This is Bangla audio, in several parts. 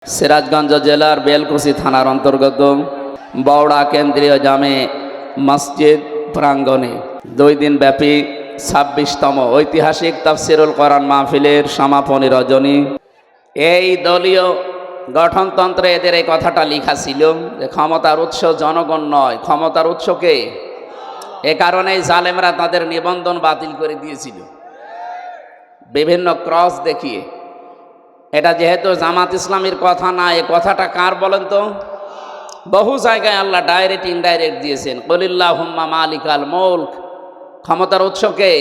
সিরাজগঞ্জ জেলার বেলকুচি থানার অন্তর্গত বওড়া কেন্দ্রীয় জামে মসজিদ প্রাঙ্গণে 2 দিন ব্যাপী 26তম ঐতিহাসিক তাফসিরুল কোরআন মাহফিলের সমাপনী রজনী। এই দলীয় গঠনতন্ত্রে এদের এই কথাটা লেখা ছিল যে ক্ষমতার উৎস জনগণ নয়, ক্ষমতার উৎসকে। এ কারণেই জালেমরা তাদের নিবন্ধন বাতিল করে দিয়েছিল বিভিন্ন ক্রস দেখিয়ে। এটা যেহেতু জামাত ইসলামীর কথা না, এ কথাটা কার বলেন তো? বহু জায়গায় আল্লাহ ডাইরেক্ট ইনডাইরেক্ট দিয়েছেন, কুলিল্লাহুম্মা মালিকাল মুলক। ক্ষমতার উৎসকে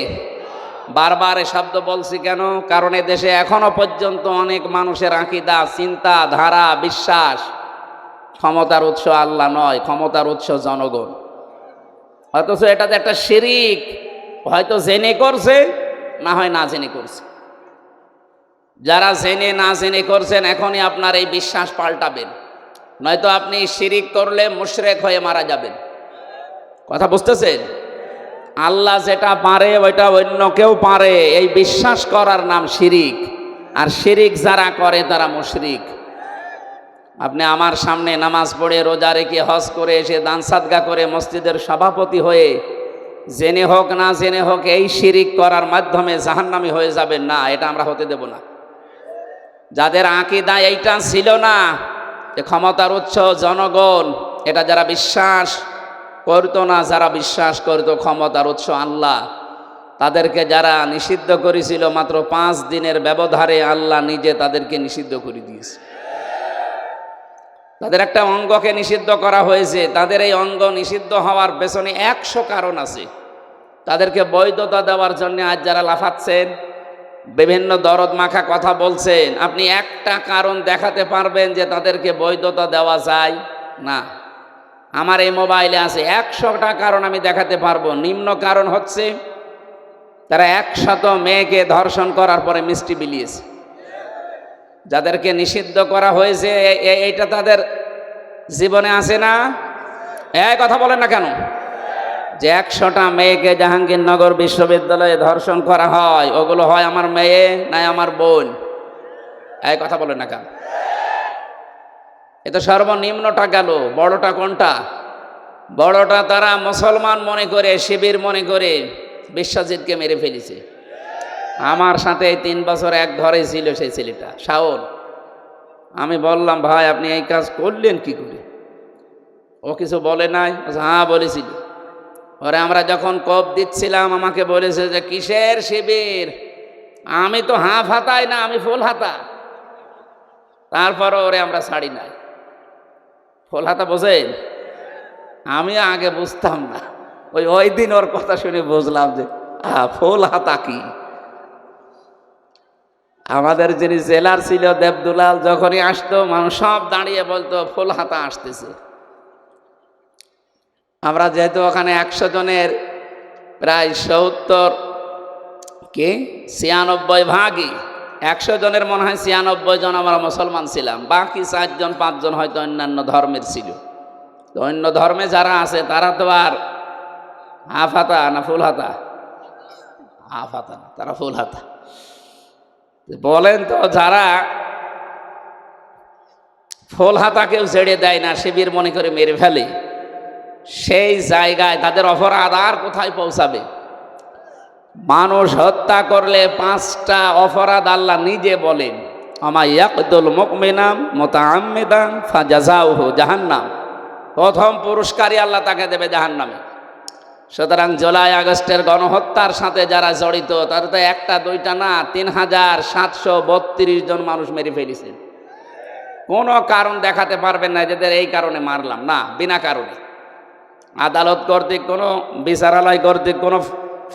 বারবার এ শব্দ বলছি কেন? কারণ এ দেশে এখনো পর্যন্ত অনেক মানুষের আকীদা, চিন্তা ধারা, বিশ্বাস ক্ষমতার উৎস আল্লাহ নয়, ক্ষমতার উৎস জনগণ। অথচ এটাতে একটা শিরিক, হয়তো জেনে করছে, না হয় না জেনে করছে। যারা জেনে না জেনে করছেন এখনই আপনার এই বিশ্বাস পাল্টাবেন, নয়তো আপনি শিরিক করলে মুশরিক হয়ে মারা যাবেন। কথা বুঝতেছেন? আল্লাহ যেটা পারে ওইটা অন্য কেউ পারে, এই বিশ্বাস করার নাম শিরিক। আর শিরিক যারা করে তারা মুশরিক। আপনি আমার সামনে নামাজ পড়ে, রোজা রেখে, হজ করে এসে দান সাদকা করে মসজিদের সভাপতি হয়ে জেনে হোক না জেনে হোক এই শিরিক করার মাধ্যমে জাহান্নামী হয়ে যাবেন না, এটা আমরা হতে দেব না। যাদের আকীদা এইটা ছিল না যে ক্ষমতার উৎস জনগণ, এটা যারা বিশ্বাস করতো না, যারা বিশ্বাস করতো ক্ষমতার উৎস আল্লাহ, তাদেরকে যারা নিষিদ্ধ করেছিল মাত্র 5 দিনের ব্যবধানে আল্লাহ নিজে তাদেরকে নিষিদ্ধ করে দিয়েছে। তাদের একটা অঙ্গকে নিষিদ্ধ করা হয়েছে। তাদের এই অঙ্গ নিষিদ্ধ হওয়ার পেছনে 100 কারণ আছে। তাদেরকে বৈধতা দেওয়ার জন্য আজ যারা লাফাচ্ছেন, বিভিন্ন দরদ মাখা কথা বলছেন, আপনি একটা কারণ দেখাতে পারবেন যে তাদেরকে বৈধতা দেওয়া যায় না? আমার এই মোবাইলে আছে 100টা কারণ আমি দেখাতে পারবো। নিম্ন কারণ হচ্ছে তারা 100 মেয়েকে ধর্ষণ করার পরে মিষ্টি বিলিয়েছে। যাদেরকে নিষিদ্ধ করা হয়েছে এইটা তাদের জীবনে আছে না? এই কথা বলেন না কেন? যে 100টা মেয়েকে জাহাঙ্গীরনগর বিশ্ববিদ্যালয়ে ধর্ষণ করা হয়, ওগুলো হয় আমার মেয়ে না আমার বোন? এই কথা বলেন না কেন? এটা সর্বনিম্নটা গেল। বড়টা কোনটা? বড়টা তারা মুসলমান মনে করে, শিবির মনে করে বিশ্বজিৎকে মেরে ফেলেছে। আমার সাথে 3 বছর এক ঘরে ছিল সেই ছেলেটা, শাওন। আমি বললাম, ভাই আপনি এই কাজ করলেন কি করে? ও কিছু বলে নাই? হ্যাঁ বলেছিল। ওরে আমরা যখন কোপ দিচ্ছিলাম আমাকে বলেছে যে কিসের শিবির? আমি তো হাফ হাতাই না, আমি ফুল হাতা। তারপরও ওরে আমরা ছাড়ি নাই। ফুল হাতা বোঝেন? আমি আগে বুঝতাম না, ওই দিন ওর কথা শুনে বুঝলাম যে ফুল হাতা কি। আমাদের যিনি জেলার ছিল দেবদুলাল, যখনই আসতো মানুষ সব দাঁড়িয়ে বলতো ফুল হাতা আসতেছে। আমরা যেহেতু ওখানে 100 জনের প্রায় 96 ভাগই, 100 জনের মনে হয় 96 জন আমরা মুসলমান ছিলাম, বাকি 4 জন 5 জন হয়তো অন্যান্য ধর্মের ছিল। তো অন্য ধর্মে যারা আছে তারা তো আর হাফ হাতা না ফুল হাতা? হাফ হাতা না, তারা ফুল হাতা। বলেন তো, যারা ফুল হাতা কেউ ছেড়ে দেয় না, শিবির মনে করে মেরে ফেলে, সেই জায়গায় তাদের অপরাধ আর কোথায় পৌঁছাবে? মানুষ হত্যা করলে 5টা অপরাধ আল্লাহ নিজে বলেন, আমা ইয়াকতুল মুমিনা মুতাআম্মিদান ফাজাযাউহু জাহান্নাম। প্রথম পুরস্কারই আল্লাহ তাকে দেবে জাহান্নামে। সুতরাং জুলাই আগস্টের গণহত্যার সাথে যারা জড়িত তারা তো 1টা 2টা না, 3732 জন মানুষ মেরে ফেলেছেন। কোনো কারণ দেখাতে পারবেন না যাদের এই কারণে মারলাম, না, বিনা কারণে। আদালত কর্তৃক কোনো, বিচারালয় কর্তৃক কোনো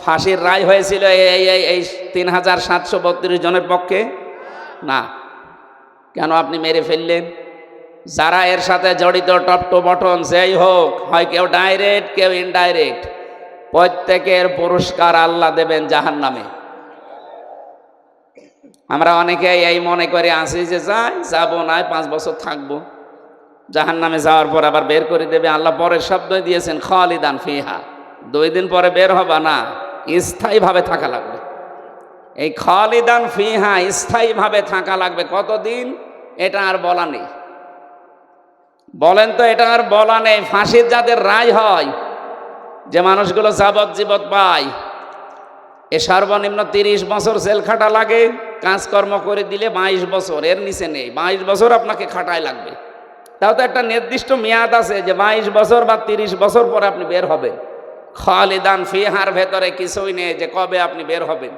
ফাঁসির রায় হয়েছিল এই 3732 জনের পক্ষে? না। কেন আপনি মেরে ফেললেন? যারা এর সাথে জড়িত, টপ টু বটন যেই হোক, হয় কেউ ডাইরেক্ট কেউ ইনডাইরেক্ট, প্রত্যেকের পুরস্কার আল্লাহ দেবেন জাহান্নামে। আমরা অনেকে এই মনে করে আসি যে যাবো না, 5 বছর থাকবো, জাহান্নামে যাওয়ার পর আবার বের করে দেবে আল্লাহ। পরের শব্দ দিয়েছেন খালিদান ফিহা, 2 দিন পরে বের হবা না, স্থায়ীভাবে থাকা লাগবে। এই খালিদান ফিহা স্থায়ীভাবে থাকা লাগবে কতদিন? এটা আর বলা নেই। বলেন তো, এটা আর বলা নেই। ফাঁসির যাদের রায় হয়, যে মানুষগুলো যাবজ্জীবন পায়, এ সর্বনিম্ন 30 বছর জেল খাটা লাগে, কাজকর্ম করে দিলে 22 বছর, এর নিচে নেই। 22 বছর আপনাকে খাটাই লাগবে। তাও তো একটা নির্দিষ্ট মেয়াদ আছে যে 22 বছর বা 30 বছর পরে আপনি বের হবেন। খালিদান ফিহার ভেতরে কিছুই নেই যে কবে আপনি বের হবেন।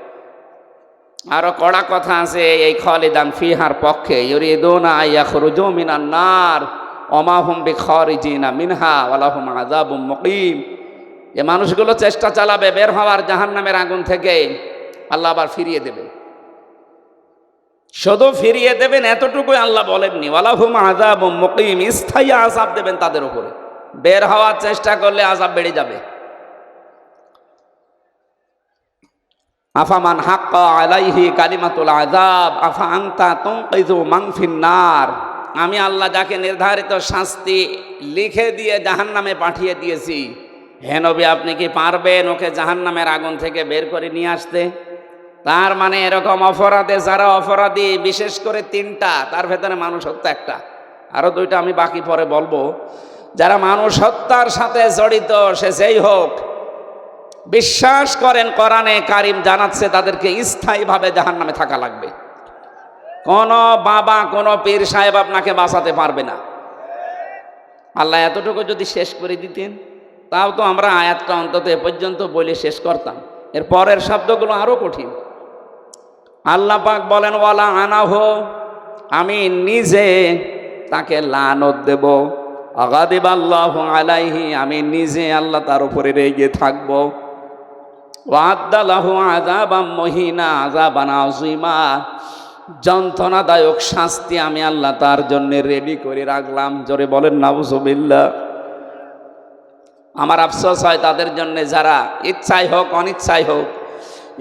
আরো কড়া কথা আছে এই খালিদান ফিহার পক্ষে, ইউরিদুনা আইয়াখরুজু মিনান নার ওমা হুম বিখারিজিনা মিনহা ওয়া লাহুম আযাবুম মুকিম। এই মানুষগুলো চেষ্টা চালাবে বের হওয়ার জাহান্নামের আগুন থেকে, আল্লাহ আবার ফিরিয়ে দেবেন। শুধু ফিরিয়ে দেবেন এতটুকুই আল্লাহ বলেননি, ওয়া লাহুম আযাবুম মুকিম, স্থায়ী আযাব দেবেন তাদের উপরে। বের হওয়ার চেষ্টা করলে আযাব বেড়ে যাবে। আফামান হাক্কা আলাইহি কালিমাতুল আযাব আফা আনতা তুনকিযু মান ফিন্নার। আমি আল্লাহ যাকে নির্ধারিত শাস্তি লিখে দিয়ে জাহান্নামে পাঠিয়ে দিয়েছি, হে নবী আপনি কি পারবেন ওকে জাহান্নামের আগুন থেকে বের করে নিয়ে আসতে? তার মানে এরকম অপরাধে যারা অপরাধী, বিশেষ করে 3টা, তার ভেতরে মানুষ হত্যা একটা, আরো 2টা আমি বাকি পরে বলবো। যারা মানুষ হত্যার সাথে জড়িত, সে যেই হোক, বিশ্বাস করেন কোরআনে কারিম জানাচ্ছে তাদেরকে স্থায়ীভাবে জাহান্নামে থাকা লাগবে। কোন বাবা, কোন পীর সাহেব আপনাকে বাঁচাতে পারবে না। আল্লাহ এতটুকু যদি শেষ করে দিতেন, তাও তো আমরা আয়াতটা অন্তত এ পর্যন্ত বলে শেষ করতাম। এর পরের শব্দগুলো আরো কঠিন। আল্লাহ পাক বলেন ওয়ালা আনাহু, আমি নিজে তাকে লানত দেব। আগাদিবাল্লাহু আলাইহি, আমি নিজে আল্লাহ তার উপরে রেগে থাকবো। ওয়া'আদ্দা লাহু আযাবাম মুহিনা, আযাবান আযীমা, যন্ত্রণাদায়ক শাস্তি আমি আল্লাহ তার জন্য রেডি করে রাখলাম। জোরে বলেন নাউযুবিল্লাহ। আমার আফসোস হয় তাদের জন্য যারা ইচ্ছাই হোক অনিচ্ছাই হোক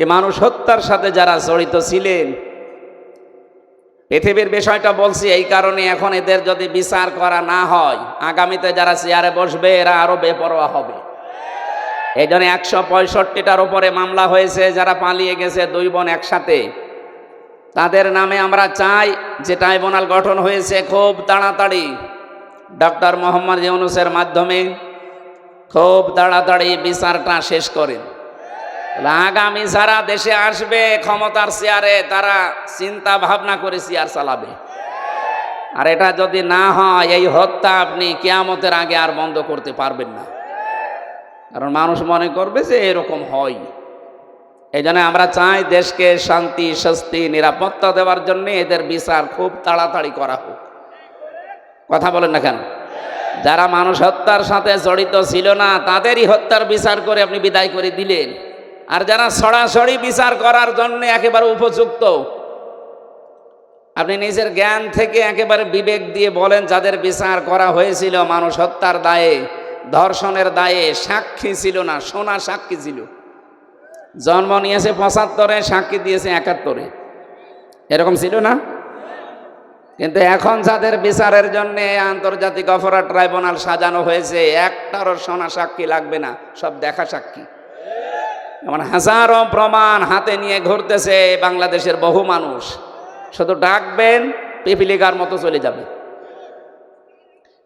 এ মানুষ হত্যার সাথে যারা জড়িত ছিলেন। পৃথিবীর বিষয়টা বলছি এই কারণে, এখন এদের যদি বিচার করা না হয়, আগামীতে যারা চেয়ারে বসবে এরা আরো বেপরোয়া হবে। এই জন্য 165টার উপরে মামলা হয়েছে, যারা পালিয়ে গেছে 2 বোন একসাথে, তাদের নামে আমরা চাই যে ট্রাইব্যুনাল গঠন হয়েছে খুব তাড়াতাড়ি ডক্টর মোহাম্মদ ইউনূসের মাধ্যমে খুব তাড়াতাড়ি বিচারটা শেষ করেন। আগামী যারা দেশে আসবে ক্ষমতার চেয়ারে, তারা চিন্তা ভাবনা করে চেয়ার চালাবে। আর এটা যদি না হয়, এই হত্যা আপনি কিয়ামতের আগে আর বন্ধ করতে পারবেন না। কারণ মানুষ মনে করবে যে এরকম হয়। এই জন্য আমরা চাই দেশকে শান্তি, স্বস্তি, নিরাপত্তা দেওয়ার জন্য এদের বিচার খুব তাড়াতাড়ি করা হোক। কথা বলেন না কেন? যারা মানুষ হত্যার সাথে জড়িত ছিল না, তাদেরই হত্যার বিচার করে আপনি বিদায় করে দিলেন। আর যারা সরাসরি বিচার করার জন্য একেবারে উপযুক্ত, আপনি নিজের জ্ঞান থেকে একেবারে বিবেক দিয়ে বলেন, যাদের বিচার করা হয়েছিল মানুষ হত্যার দায়ে, ধর্ষণের দায়ে, সাক্ষী ছিল না, সোনা সাক্ষী ছিল। জন্ম নিয়েছে 75-এ, সাক্ষী দিয়েছে 71-এ, এরকম ছিল না? কিন্তু এখন যাদের বিচারের জন্য আন্তর্জাতিক অপরাধ ট্রাইব্যুনাল সাজানো হয়েছে, একটারও সোনা সাক্ষী লাগবে না, সব দেখা সাক্ষী। এমন হাজারো প্রমাণ হাতে নিয়ে ঘুরতেছে বাংলাদেশের বহু মানুষ। শুধু ডাকবেন, পিপিলিকার মতো চলে যাবে।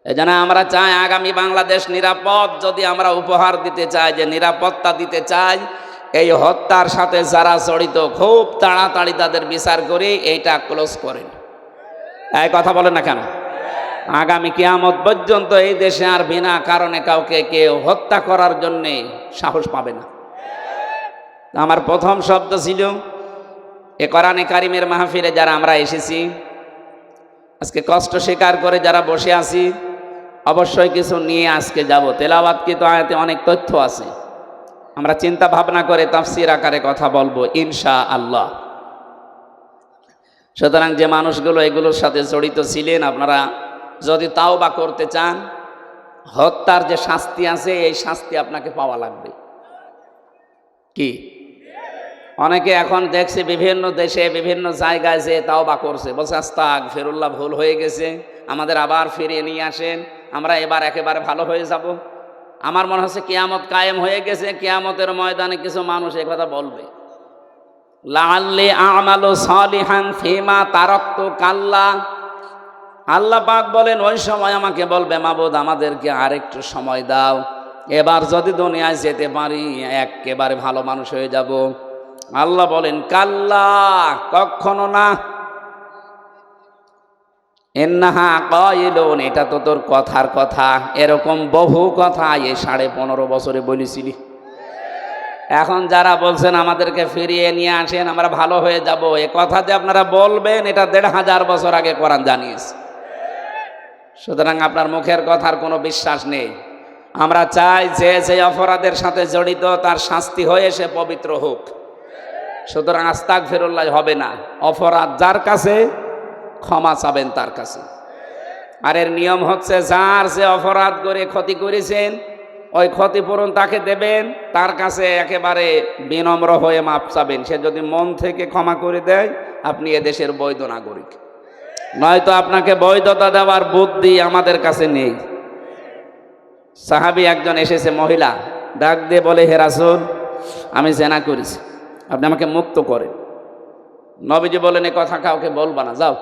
এজন্য আমরা চাই আগামী বাংলাদেশ নিরাপদ। যদি আমরা উপহার দিতে চাই, যে নিরাপত্তা দিতে চাই, এই হত্যার সাথে যারা জড়িত খুব তাড়াতাড়ি তাদের বিচার করে এইটা ক্লোজ করেন। এই কথা বলেন না কেন? আগামী কিয়ামত পর্যন্ত এই দেশে আর বিনা কারণে কাউকে কেউ হত্যা করার জন্য সাহস পাবে না। আমার প্রথম শব্দ ছিল, এ কোরআনে কারিমের মাহফিলে যারা আমরা এসেছি, আজকে কষ্ট স্বীকার করে যারা বসে আছি, অবশ্যই কিছু নিয়ে আজকে যাব। তেলাওয়াতকৃত আয়াতে অনেক তথ্য আছে, আমরা চিন্তা ভাবনা করে তাফসীর আকারে কথা বলবো ইনশাআল্লাহ। সুতরাং যে মানুষগুলো এগুলোর সাথে জড়িত ছিলেন, আপনারা যদি তাওবা করতে চান, হত্যার যে শাস্তি আছে এই শাস্তি আপনাকে পাওয়া লাগবে। কি অনেকে এখন দেখছে বিভিন্ন দেশে বিভিন্ন জায়গায় যে তাওবা করছে, বলছে আস্তাগফিরুল্লাহ, ভুল হয়ে গেছে, আমাদের আবার ফিরিয়ে নিয়ে আসেন, আমরা এবার একেবারে ভালো হয়ে যাব। আমার মনে হচ্ছে কিয়ামত কায়েম হয়ে গেছে, কিয়ামতের ময়দানে কিছু মানুষ একথা বলবে, লাআল্লি আ'মালু সালিহান ফিমা তারাকতু কাল্লা, আল্লাহ পাক বলেন ওই সময় আমাকে বলবে মাবুদ আমাদেরকে আরেকটু সময় দাও, এবার যদি দুনিয়ায় যেতে পারি একেবারে ভালো মানুষ হয়ে যাব। আল্লাহ বলেন কাল্লা, কখনো না। ইন্নাহা কাইলুন, এটা তো তোর কথার কথা। এরকম বহু কথা এই 15.5 বছরে বলেছিলি। এখন যারা বলছেন আমাদেরকে ফিরিয়ে নিয়ে আসেন আমরা ভালো হয়ে যাব, এ কথা যে আপনারা বলবেন এটা 1500 বছর আগে কোরআন জানিয়েছে। সুতরাং আপনার মুখের কথার কোনো বিশ্বাস নেই। আমরা চাই যে যে অপরাধের সাথে জড়িত তার শাস্তি হয়ে সে পবিত্র হোক। সুতরাং আস্তাগফিরুল্লাহ হবে না, অপরাধ যার কাছে ক্ষমা চাবেন তার কাছে। আর এর নিয়ম হচ্ছে যার যে অপরাধ করে ক্ষতি করেছেন ওই ক্ষতিপূরণ তাকে দেবেন, তার কাছে একেবারে বিনম্র হয়ে মাপ চাবেন। সে যদি মন থেকে ক্ষমা করে দেয় আপনি এদেশের বৈধ নাগরিক, নয়তো আপনাকে বৈধতা দেওয়ার বুদ্ধি আমাদের কাছে নেই। সাহাবী একজন এসেছে, মহিলা ডাক দিয়ে বলে হে রাসূল আমি জেনা করেছি, আপনি আমাকে মুক্ত করেন। নবীজি বলেন এ কথা কাউকে বলবা না, যাও।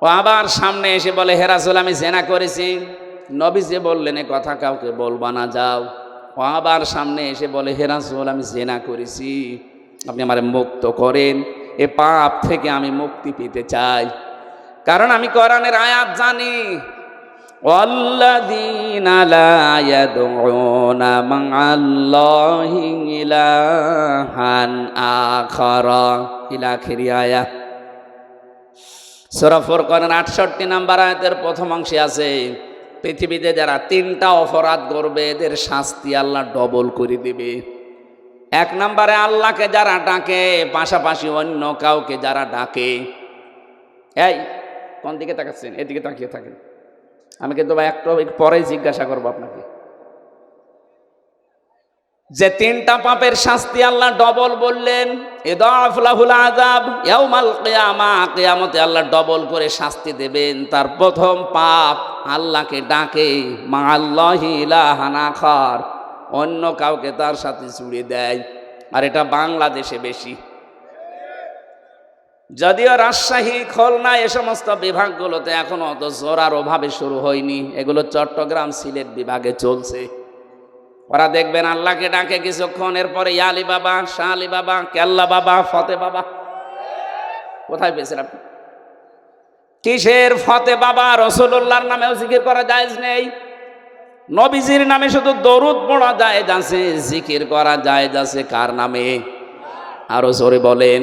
ও আবার সামনে এসে বলে হে রাসূল আমি জেনা করেছি। নবীজি বললেন এ কথা কাউকে বলবা না, যাও। ও আবার সামনে এসে বলে হে রাসূল আমি জেনা করেছি, আপনি আমারে মুক্ত করেন, এ পাপ থেকে আমি মুক্তি পেতে চাই। কারণ আমি কোরআনের আয়াত জানি, ওয়াল্লাযীনা লা ইয়াদউনা মা'আল্লাহি ইলাহান আখারা ইলা আখির আয়াত। সূরা ফুরকানের 68 নম্বর আয়াতের প্রথম অংশে আছে পৃথিবীতে যারা 3টা অপরাধ করবে এদের শাস্তি আল্লাহ ডবল করে দিবে। 1 নম্বরে আল্লাহকে যারা ডাকে পাশাপাশি অন্য কাউকে যারা ডাকে। এই কোন দিকে তাকাচ্ছেন? এদিকে তাকিয়ে থাকেন, আমি কিন্তু একটু পরেই জিজ্ঞাসা করবো আপনাকে। যে 3টা পাপের শাস্তি আল্লাহ ডবল বললেন, ইদাফ লাহুল আযাব ইয়াউমাল কিয়ামা, কিয়ামতে আল্লাহ ডবল করে শাস্তি দেবেন। তার প্রথম পাপ আল্লাহকে ডাকে মা আল্লাহি ইলাহান আখার, অন্য কাউকে তার সাথে জুড়ে দেয়। আর এটা বাংলাদেশে বেশি, যদিও রাজশাহী খুলনা এ সমস্ত বিভাগগুলোতে এখনো অত জোরালোভাবে শুরু হয়নি, এগুলো চট্টগ্রাম সিলেট বিভাগে চলছে। ওরা দেখবেন আল্লাহকে ডাকে কিছুক্ষণ, এরপরে ইয়া আলী বাবা, শাহ আলী বাবা, কেল্লা বাবা, ফতে বাবা। কোথায় পেয়েছেন আপনি? কিসের ফতে বাবা? রাসূলুল্লাহর নামেও জিকির করা জায়েজ নেই, নবীজির নামে শুধু দরুদ পড়া জায়েজ আছে, জিকির করা জায়েজ আছে কার নামে? আরো জোরে বলেন,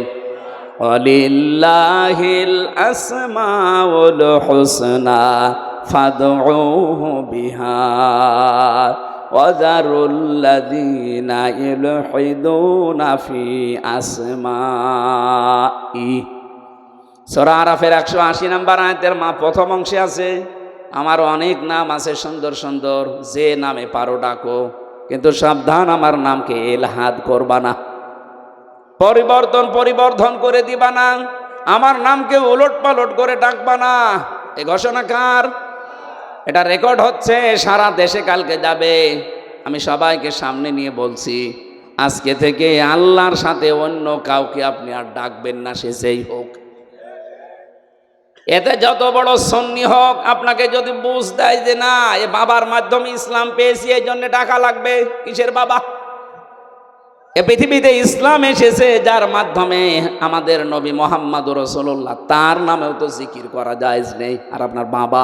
ওয়ালিল্লাহিল আসমাউল হুসনা ফাদউহু বিহা ওয়াযারুল্লাযীনা ইলহিদুনা ফি আসমাই। সূরা আরাফের 180 নম্বর আয়াতের প্রথম অংশে আছে আমার অনেক নাম আছে সুন্দর সুন্দর, যে নামে পারো ডাকো, কিন্তু সাবধান আমার নামকে ইলহাদ করবা না, পরিবর্ধন করে দিবা না, আমার নামকে উলট পালট করে ডাকবা না। এ ঘোষণা কার? এটা রেকর্ড হচ্ছে, সারা দেশে কালকে যাবে। আমি সবাইকে সামনে নিয়ে বলছি আজকে থেকে আল্লাহর সাথে অন্য কাউকে আপনি আর ডাকবেন না, সে যেই হোক। এতে যত বড় সুন্নি হোক, আপনাকে যদি বুঝ দেয় যে না এ বাবার মাধ্যমে ইসলাম পেয়েছি এই জন্য ডাকা লাগবে, কিসের বাবা? এ পৃথিবীতে ইসলাম এসেছে যার মাধ্যমে আমাদের নবী মুহাম্মদুর রাসূলুল্লাহ, তার নামেও তো জিকির করা জায়েজ নেই। আর আপনার বাবা?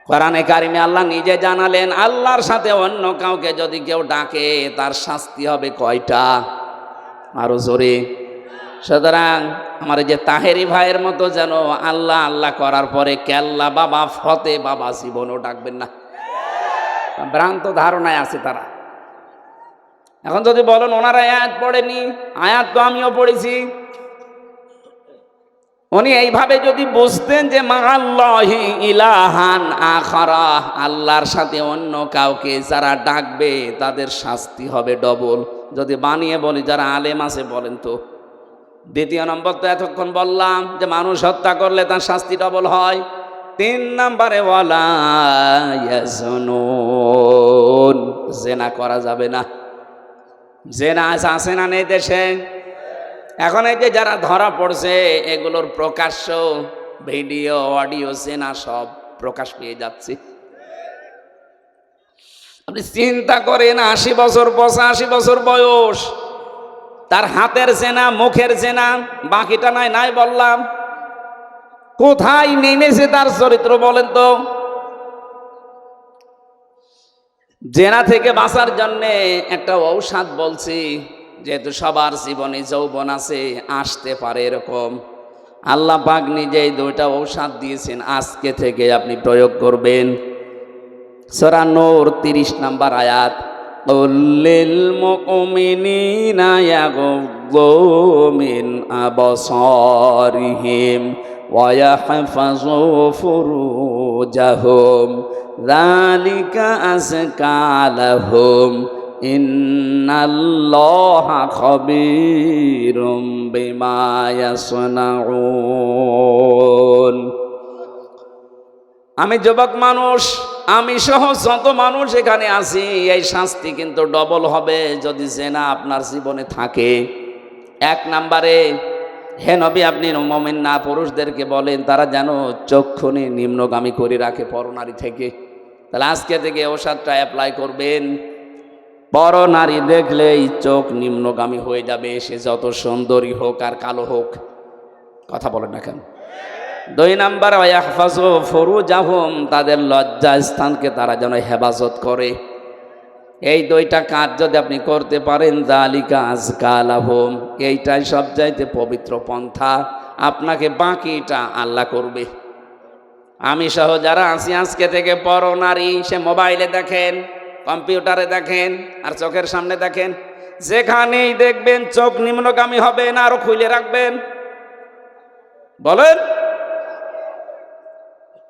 কোরআনে কারিমে আল্লাহ নিজে জানালেন আল্লাহর সাথে অন্য কাউকে যদি কেউ ডাকে তার শাস্তি হবে কয়টা? আরো জোরে। সুতরাং আমার যে তাহেরি ভাইয়ের মতো যেন আল্লাহ আল্লাহ করার পরে কেল্লা বাবা, ফতে বাবা জীবনও ডাকবেন না, ভ্রান্ত ধারণায় আছে তারা। এখন যদি বলেন ওনারা আয়াত পড়েনি, আয়াত তো আমিও পড়েছি। উনি এইভাবে যদি বুঝতেন যে মা'আল্লাহি ইলাহান আখারা, আল্লাহর সাথে অন্য কাউকে যারা ডাকবে তাদের শাস্তি হবে ডবল। যদি বানিয়ে বলি যারা আলেম আছে বলেন তো। দ্বিতীয় নম্বর তো এতক্ষণ বললাম যে মানুষ হত্যা করলে তার শাস্তি ডবল হয়। 3 নম্বরে ওয়ালা ইয়াজনুন, জেনা করা যাবে না। জেনা আছে না নেই দেশে? এখন এই যে যারা ধরা পড়ছে এগুলোর প্রকাশ্য ভিডিও অডিও চেনা সব প্রকাশ পেয়ে যাচ্ছে। আপনি চিন্তা করেন, 80 বছর 85 বছর বয়স, তার হাতের চেনা মুখের চেনা, বাকিটা নাই নাই বললাম। কোথায় নেমেছে তার চরিত্র বলেন তো? জেনা থেকে বাঁচার জন্য একটা ঔষধ বলছি, যেহেতু সবার জীবনে যৌবন আছে, আসতে পারে এরকম, আল্লাহ পাক নিজেই 2টা ঔষধ দিয়েছেন, আজকে থেকে আপনি প্রয়োগ করবেন। সূরা নূর 30 নম্বর আয়াত, লিল মুমিনিনা ইয়াগুযু মিন আবসারিহিম ওয়া ইয়াহফাযু ফুরুজাহুম যালিকা আযকা লাহুম ইন্নাল্লাহা খাবীরুম বিমা ইয়াসনাউন। আমি যুবক মানুষ, আমি সহ যত মানুষ এখানে আছি, এই শাস্তি কিন্তু ডবল হবে যদি জেনা আপনার জীবনে থাকে। 1 নম্বরে, হে নবী আপনি মুমিন না পুরুষদেরকে বলেন তারা যেন চক্ষুনি নিম্নগামী করে রাখে পরনারী থেকে। তাহলে আজকে থেকে ঔষধটা অ্যাপ্লাই করবেন। পরনারী দেখলেই চোখ নিম্নগামী হয়ে যাবে, সে যত সুন্দরী হোক আর কালো হোক। কথা বলেন না কেন? 2 নম্বর, ওয়াহফাযু ফুরুজাহুম, তাদের লজ্জা স্থানকে তারা যেন হেফাজত করে। এই 2টা কাজ যদি আপনি করতে পারেন, যালিকা আযকা লাহুম, এইটাই সবচাইতে পবিত্র পন্থা। আপনাকে বাকিটা আল্লাহ করবে। আমি সহ যারা আছি আজকে থেকে পরনারী, সে মোবাইলে দেখেন, কম্পিউটারে দেখেন আর চোখের সামনে দেখেন, যেখানেই দেখবেন চোখ নিম্নগামী হবে না, আরো খুলে রাখবেন। বলেন।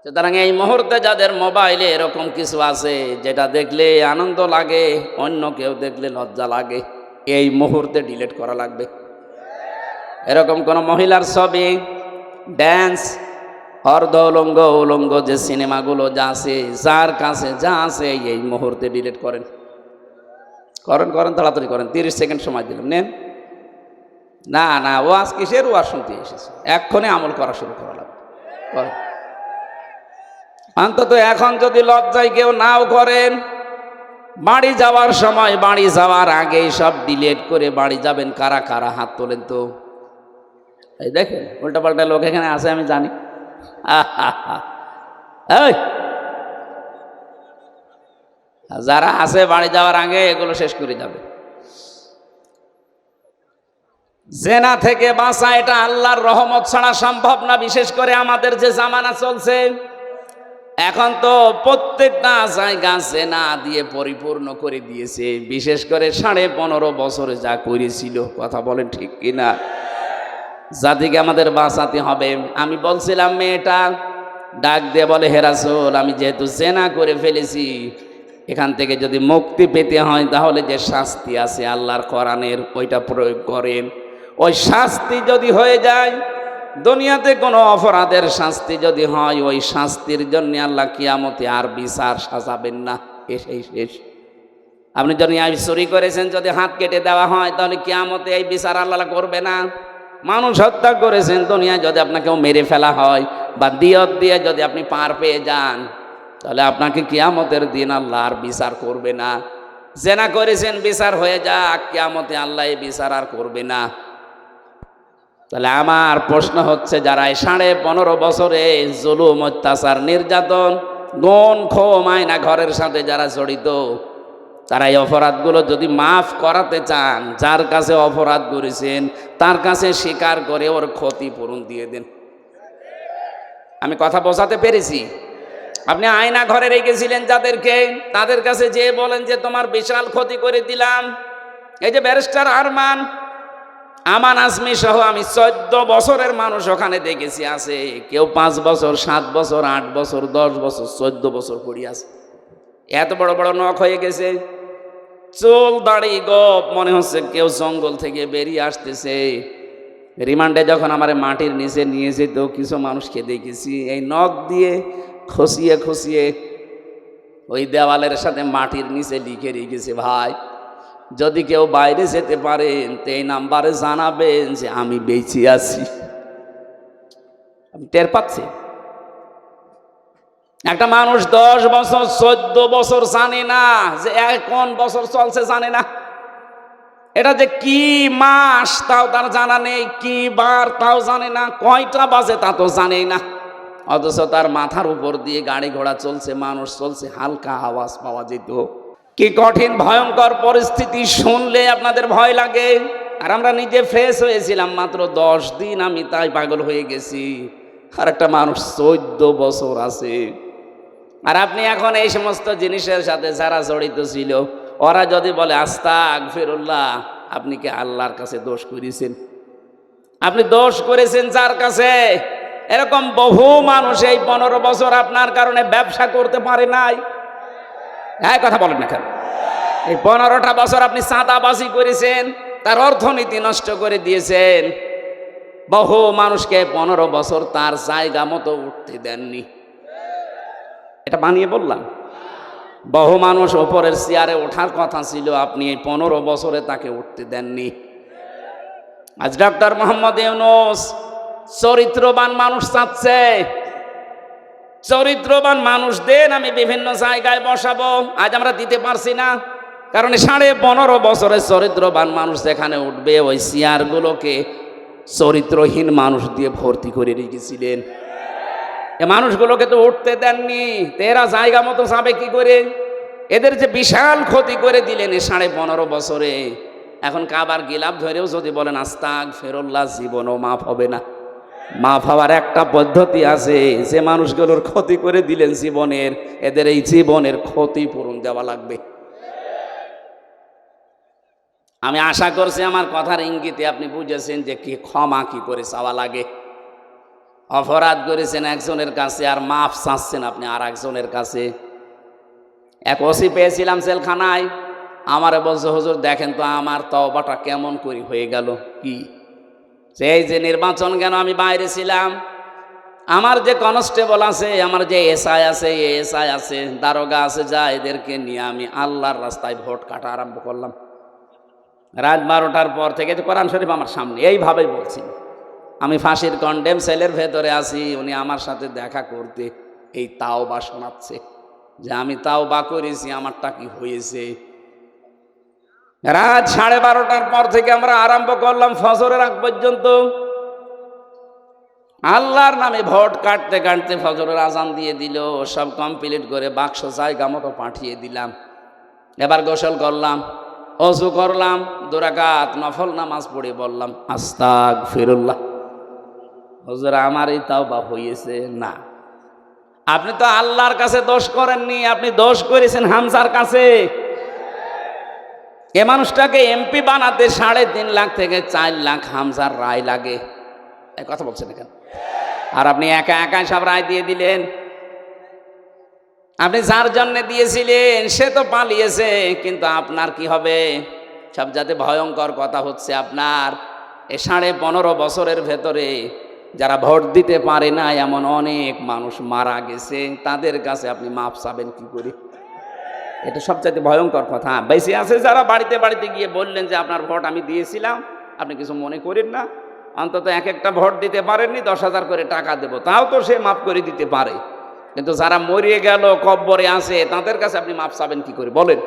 সুতরাং এই মুহূর্তে যাদের মোবাইলে এরকম কিছু আছে যেটা দেখলে আনন্দ লাগে, অন্য কেউ দেখলে লজ্জা লাগে, এই মুহূর্তে ডিলিট করা লাগবে। এরকম কোন মহিলার ছবি, ড্যান্স, অর্ধ উলঙ্গ উলঙ্গ যে সিনেমাগুলো যা আছে, যার কাছে যা আছে, এই মুহূর্তে ডিলিট করেন। করেন করেন, তাড়াতাড়ি করেন। 30 সেকেন্ড সময় দিলাম, নেন। না না, ওয়াজ কিসের? ওয়াজ শুনতে এসেছে, এক্ষণে আমল করা শুরু করা লাগবে। করেন অন্তত এখন। যদি লজ্জায় কেউ নাও করেন, বাড়ি যাওয়ার সময়, বাড়ি যাওয়ার আগেই সব ডিলিট করে বাড়ি যাবেন। কারা কারা হাত তোলেন তো? এই দেখেন উল্টাপাল্টা লোক এখানে আছে, আমি জানি। এই যারা আছে বাড়ি যাওয়ার আগে এগুলো শেষ করে যাবে। জেনা থেকে বাঁচা, এটা আল্লাহর রহমত ছাড়া সম্ভব না। বিশেষ করে আমাদের যে জামানা চলছে এখন, তো প্রত্যেকটা জায়গা জেনা দিয়ে পরিপূর্ণ করে দিয়েছে। বিশেষ করে 15.5 বছরে যা করেছিল, কথা বলেন ঠিক কিনা? জাতিকে আমাদের বাঁচাতে হবে। আমি বলছিলাম, মেয়েটা ডাক দিয়ে বলে, হে রাসূল, আমি যেহেতু জেনা করে ফেলেছি, এখান থেকে যদি মুক্তি পেতে হয় তাহলে যে শাস্তি আছে আল্লাহর কোরআনের, ওইটা প্রয়োগ করেন। ওই শাস্তি যদি হয়ে যায়, দুনিয়াতে কোনো অপরাধের শাস্তি যদি হয়, ওই শাস্তির জন্য আল্লাহ কিয়ামতে আর বিচার সাজাবেন না, এসেই শেষ। আপনি যদি চুরি করেছেন, যদি হাত কেটে দেওয়া হয়, তাহলে কিয়ামতে এই বিচার আল্লাহ করবে না। মানুষ হত্যা করেছেন, দুনিয়ায় যদি আপনাকেও মেরে ফেলা হয় বা দিয়ত দিয়ে যদি আপনি পার পেয়ে যান, তাহলে আপনাকে কিয়ামতের দিন আল্লাহ আর বিচার করবে না। জেনা করেছেন, বিচার হয়ে যাক, কিয়ামতে আল্লাহ এই বিচার আর করবে না। তাহলে আমার প্রশ্ন হচ্ছে, যারা 15.5 বছরে জুলুম, অত্যাচার, নির্যাতন, গুণ, খুন, আয়না ঘরের সাথে যারা জড়িত, তারা এই অপরাধগুলো যদি মাফ করাতে চান, যার কাছে অপরাধ করেছেন তার কাছে স্বীকার করে ওর ক্ষতিপূরণ দিয়ে দেন। আমি কথা বোঝাতে পেরেছি? আপনি আয়না ঘরে রেখেছিলেন যাদেরকে, তাদের কাছে যেয়ে বলেন যে তোমার বিশাল ক্ষতি করে দিলাম। এই যে ব্যারিস্টার আমান আজমি সহ আমি 14 বছরের মানুষ ওখানে দেখেছি আছে। কেউ 5 বছর, 7 বছর, 8 বছর, 10 বছর, 14 বছর পড়ে আছে। এত বড় বড় নখ হয়ে গেছে, চুল দাড়ি গোপ, মনে হচ্ছে কেউ জঙ্গল থেকে বেরিয়ে আসতেছে। রিমান্ডে যখন আমার মাটির নিচে নিয়ে যেত, কিছু মানুষকে দেখেছি এই নখ দিয়ে খসিয়ে খসিয়ে ওই দেওয়ালের সাথে মাটির নিচে লিখে রেখেছে, ভাই যদি কেউ বাইরে যেতে পারেন তো এই নাম্বারে জানাবেন যে আমি বেঁচে আছি। আপনি টের পাচ্ছেন? একটা মানুষ 10 বছর 14 বছর জানে না যে কোন বছর চলছে, জানে না। এটা যে কি মাস তাও তার জানা নেই, কি বার তাও জানে না, কয়টা বাজে তা তো জানেই না। অথচ তার মাথার উপর দিয়ে গাড়ি ঘোড়া চলছে, মানুষ চলছে, হালকা আওয়াজ পাওয়া যেত। কি কঠিন ভয়ঙ্কর পরিস্থিতি, শুনলে আপনাদের ভয় লাগে। আর আমরা নিজে ফ্রেশ হয়েছিলাম মাত্র 10 দিন, আমি তাই পাগল হয়ে গেছি। আর একটা মানুষ 14 বছর আছে। আর আপনি এখন এই সমস্ত জিনিসের সাথে যারা জড়িত ছিল, ওরা যদি বলে আস্তাগফিরুল্লাহ, আপনি কি আল্লাহর কাছে দোষ করেছেন? আপনি দোষ করেছেন যার কাছে? এরকম বহু মানুষ এই 15 বছর আপনার কারণে ব্যবসা করতে পারে নাই। হ্যাঁ, কথা বলেন না কেন? এই 15টা বছর আপনি চাঁদাবাজি করেছেন, তার অর্থনীতি নষ্ট করে দিয়েছেন। বহু মানুষকে 15 বছর তার জায়গা মতো উঠতে দেননি। এটা বানিয়ে বললাম? বহু মানুষ ওপরের চেয়ারে ওঠার কথা ছিল, আপনি এই 15 বছরে তাকে উঠতে দেননি। আজ ডক্টর মোহাম্মদ ইউনূস চরিত্রবান মানুষ চাচ্ছে। চরিত্রবান মানুষ দেন, আমি বিভিন্ন জায়গায় বসাবো। আজ আমরা দিতে পারছি না, কারণ 15.5 বছরের চরিত্রবান মানুষ যেখানে উঠবে, ওই চেয়ারগুলোকে চরিত্রহীন মানুষ দিয়ে ভর্তি করে রেখেছিলেন। এ মানুষগুলোকে তো উঠতে দেননি, এরা জায়গা মতো যাবে কি করে? এদের যে বিশাল ক্ষতি করে দিলেন এই 15.5 বছরে। এখন কাবার গিলাপ ধরেও যদি বলেন আস্তাগফিরুল্লাহ, জীবনও মাফ হবে না। মাফ হওয়ার একটা পদ্ধতি আছে, যে মানুষগুলোর ক্ষতি করে দিলেন জীবনের, এদের এই জীবনের ক্ষতিপূরণ দেওয়া লাগবে। আমি আশা করছি আমার কথার ইঙ্গিতে আপনি বুঝেছেন যে কি ক্ষমা কি করে চাওয়া লাগে। অপরাধ করেছেন একজনের কাছে, আর মাফ চাচ্ছেন আপনি আর একজনের কাছে। এক ওসি পেয়েছিলাম জেলখানায়, আমারে বলছে, হুজুর দেখেন তো আমার তওবাটা কেমন করে হয়ে গেল। কি? সেই যে নির্বাচন কেন আমি বাইরে ছিলাম, আমার যে কনস্টেবল আছে, আমার যে এসআই আছে, এএসআই আছে, দারোগা আছে, যা এদেরকে নিয়ে আমি আল্লাহর রাস্তায় ভোট কাটা আরম্ভ করলাম। রাত 12টার পর থেকে, তো কোরআন শরীফ আমার সামনে, এইভাবেই বলছি। আমি ফাঁসির কন্ডেম সেলের ভেতরে আছি, উনি আমার সাথে দেখা করতে এই তাওবা শোনাচ্ছে যে আমি তাওবা করেছি, আমারটা কি হয়েছে। রাত 12:30টার পর থেকে আমরা আরম্ভ করলাম ফজরের আগ পর্যন্ত আল্লাহর নামে ভোট কাটতে কাটতে ফজরের আজান দিয়ে দিল। সব কমপ্লিট করে বাক্স জায়গা মতো পাঠিয়ে দিলাম। এবার গোসল করলাম, ওযু করলাম, 2 রাকাত নফল নামাজ পড়ে বললাম আস্তাগফিরুল্লাহ। হুজুর আমার এই তাওবা হয়েছে না। আপনি তো আল্লাহর কাছে দোষ করেননি, আপনি দোষ করেছেন হামজার কাছে। এ মানুষটাকে এমপি বানাতে 3.5 লাখ থেকে 4 লাখ হামজার রায় লাগে। এই কথা বলছেন কেন? আর আপনি একা একা সব রায় দিয়ে দিলেন। আপনি যার জন্য দিয়েছিলেন সে তো পালিয়েছে, কিন্তু আপনার কি হবে? সবচাইতে ভয়ঙ্কর কথা হচ্ছে, আপনার এই 15.5 বছরের ভেতরে যারা ভোট দিতে পারে না এমন অনেক মানুষ মারা গেছে, তাদের কাছে আপনি মাপ চাবেন কি করে? এটা সবচাইতে ভয়ঙ্কর কথা। বেশি আছে যারা বাড়িতে বাড়িতে গিয়ে বললেন যে আপনার ভোট আমি দিয়েছিলাম, আপনি কিছু মনে করেন না, অন্তত একটা ভোট দিতে পারেননি, 10,000 করে টাকা দেব, তাও তো সে মাফ করে দিতে পারে। কিন্তু যারা মরিয়ে গেল, কব্বরে আছে, তাদের কাছে আপনি মাপ চাবেন কি করে বলেন?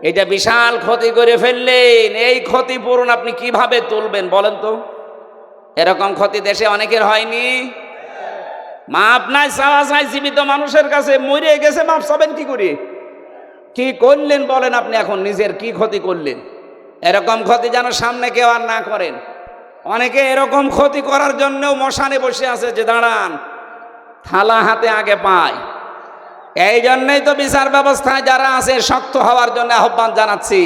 এটা বিশাল ক্ষতি করে ফেললেন, এই ক্ষতিপূরণ আপনি কিভাবে তুলবেন বলেন তো? এরকম ক্ষতি দেশে অনেকের হয়নি। মাপ নাই চাওয়া যায় জীবিত মানুষের কাছে, মরিয়ে গেছে, মাপ চাবেন কি করে? কি করলেন বলেন আপনি? এখন নিজের কি ক্ষতি করলেন? এরকম ক্ষতি যেন সামনে কেউ আর না করেন। অনেকে এরকম ক্ষতি করার জন্যও মশানে বসে আছে যে দাঁড়ান, থালা হাতে আগে পায়। এই জন্যই তো বিচার ব্যবস্থায় যারা আছে শক্ত হওয়ার জন্য আহ্বান জানাচ্ছি।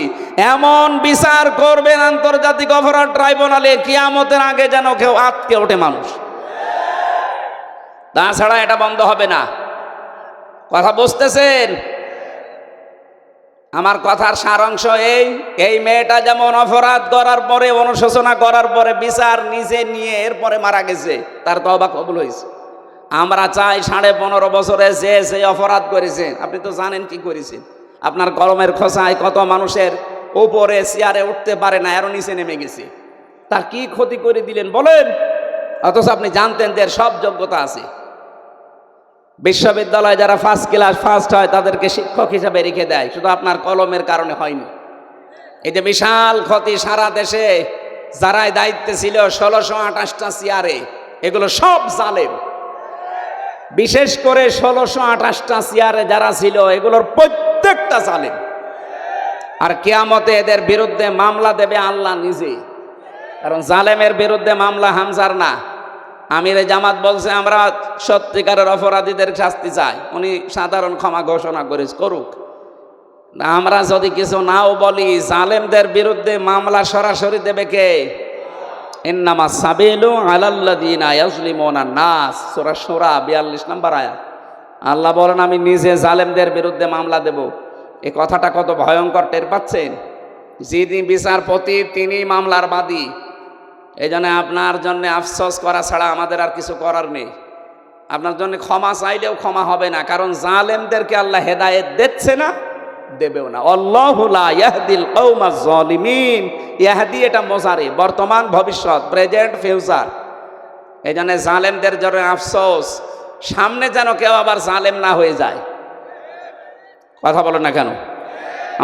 এমন বিচার করবেন আন্তর্জাতিক অপরাধ ট্রাইব্যুনালে, কিয়ামতের আগে যেন কেউ আটকে ওঠে মানুষ। তাছাড়া এটা বন্ধ হবে না। কথা বুঝতেছেন? আমার কথার সারাংশ এই মেয়েটা যেমন অপরাধ করার পরে, অনুশোচনা করার পরে বিচার নিজে নিয়ে এরপরে মারা গেছে, তার তওবা কবুল হয়েছে। আমরা চাই 15.5 বছরে যে অপরাধ করেছেন, আপনি তো জানেন কি করেছেন। আপনার কলমের খোঁচায় কত মানুষের উপরে চেয়ারে উঠতে পারে না, আরো নিচে নেমে গেছে। তার কি ক্ষতি করে দিলেন বলেন? অথচ আপনি জানতেন যে এর সব যোগ্যতা আছে। বিশ্ববিদ্যালয়ে যারা ফার্স্ট ক্লাস ফার্স্ট হয় তাদেরকে শিক্ষক হিসাবে রেখে দেয়, শুধু আপনার কলমের কারণে হয়নি। এই যে বিশাল ক্ষতি সারা দেশে যারাই দায়িত্বে ছিল 1628টা চেয়ারে, এগুলো সব জালেম। বিশেষ করে 1628টা চেয়ারে যারা ছিল এগুলোর প্রত্যেকটা জালেম। আর কিয়ামতে এদের বিরুদ্ধে মামলা দেবে আল্লাহ নিজে, কারণ জালেমের বিরুদ্ধে মামলা হামজার না। আমিরে জামাত বলছে আমরা সত্যিকারের অপরাধীদের শাস্তি চাই, উনি সাধারণ ক্ষমা ঘোষণা করুক। আমরা যদি কিছু নাও বলি, জালেমদের বিরুদ্ধে মামলা সরাসরি দেবে কে? ইন্নামা সাবিলু আলাল্লাযিনা ইয়াজলিমুনা নাস, সূরা শূরা 42 নম্বর আয়াত। আল্লাহ বলেন আমি নিজে জালেমদের বিরুদ্ধে মামলা দেব। এই কথাটা কত ভয়ঙ্কর টের পাচ্ছেন? যিনি বিচারপতি তিনি মামলার বাদী। এই জন্য আপনার জন্য আফসোস করা ছাড়া আমাদের আর কিছু করার নেই। আপনার জন্য ক্ষমা চাইলেও ক্ষমা হবে না, কারণ জালেমদেরকে আল্লাহ হেদায়েত দিচ্ছে না, দেবেও না। আল্লাহু লা ইয়াহদিল কওমাজ জালিমিন। ইয়াহদি এটা মোজারে, বর্তমান ভবিষ্যৎ, প্রেজেন্ট ফিউচার। এই জন্য জালেমদের জন্য আফসোস, সামনে যেন কেউ আবার জালেম না হয়ে যায়। কথা বলো না কেন?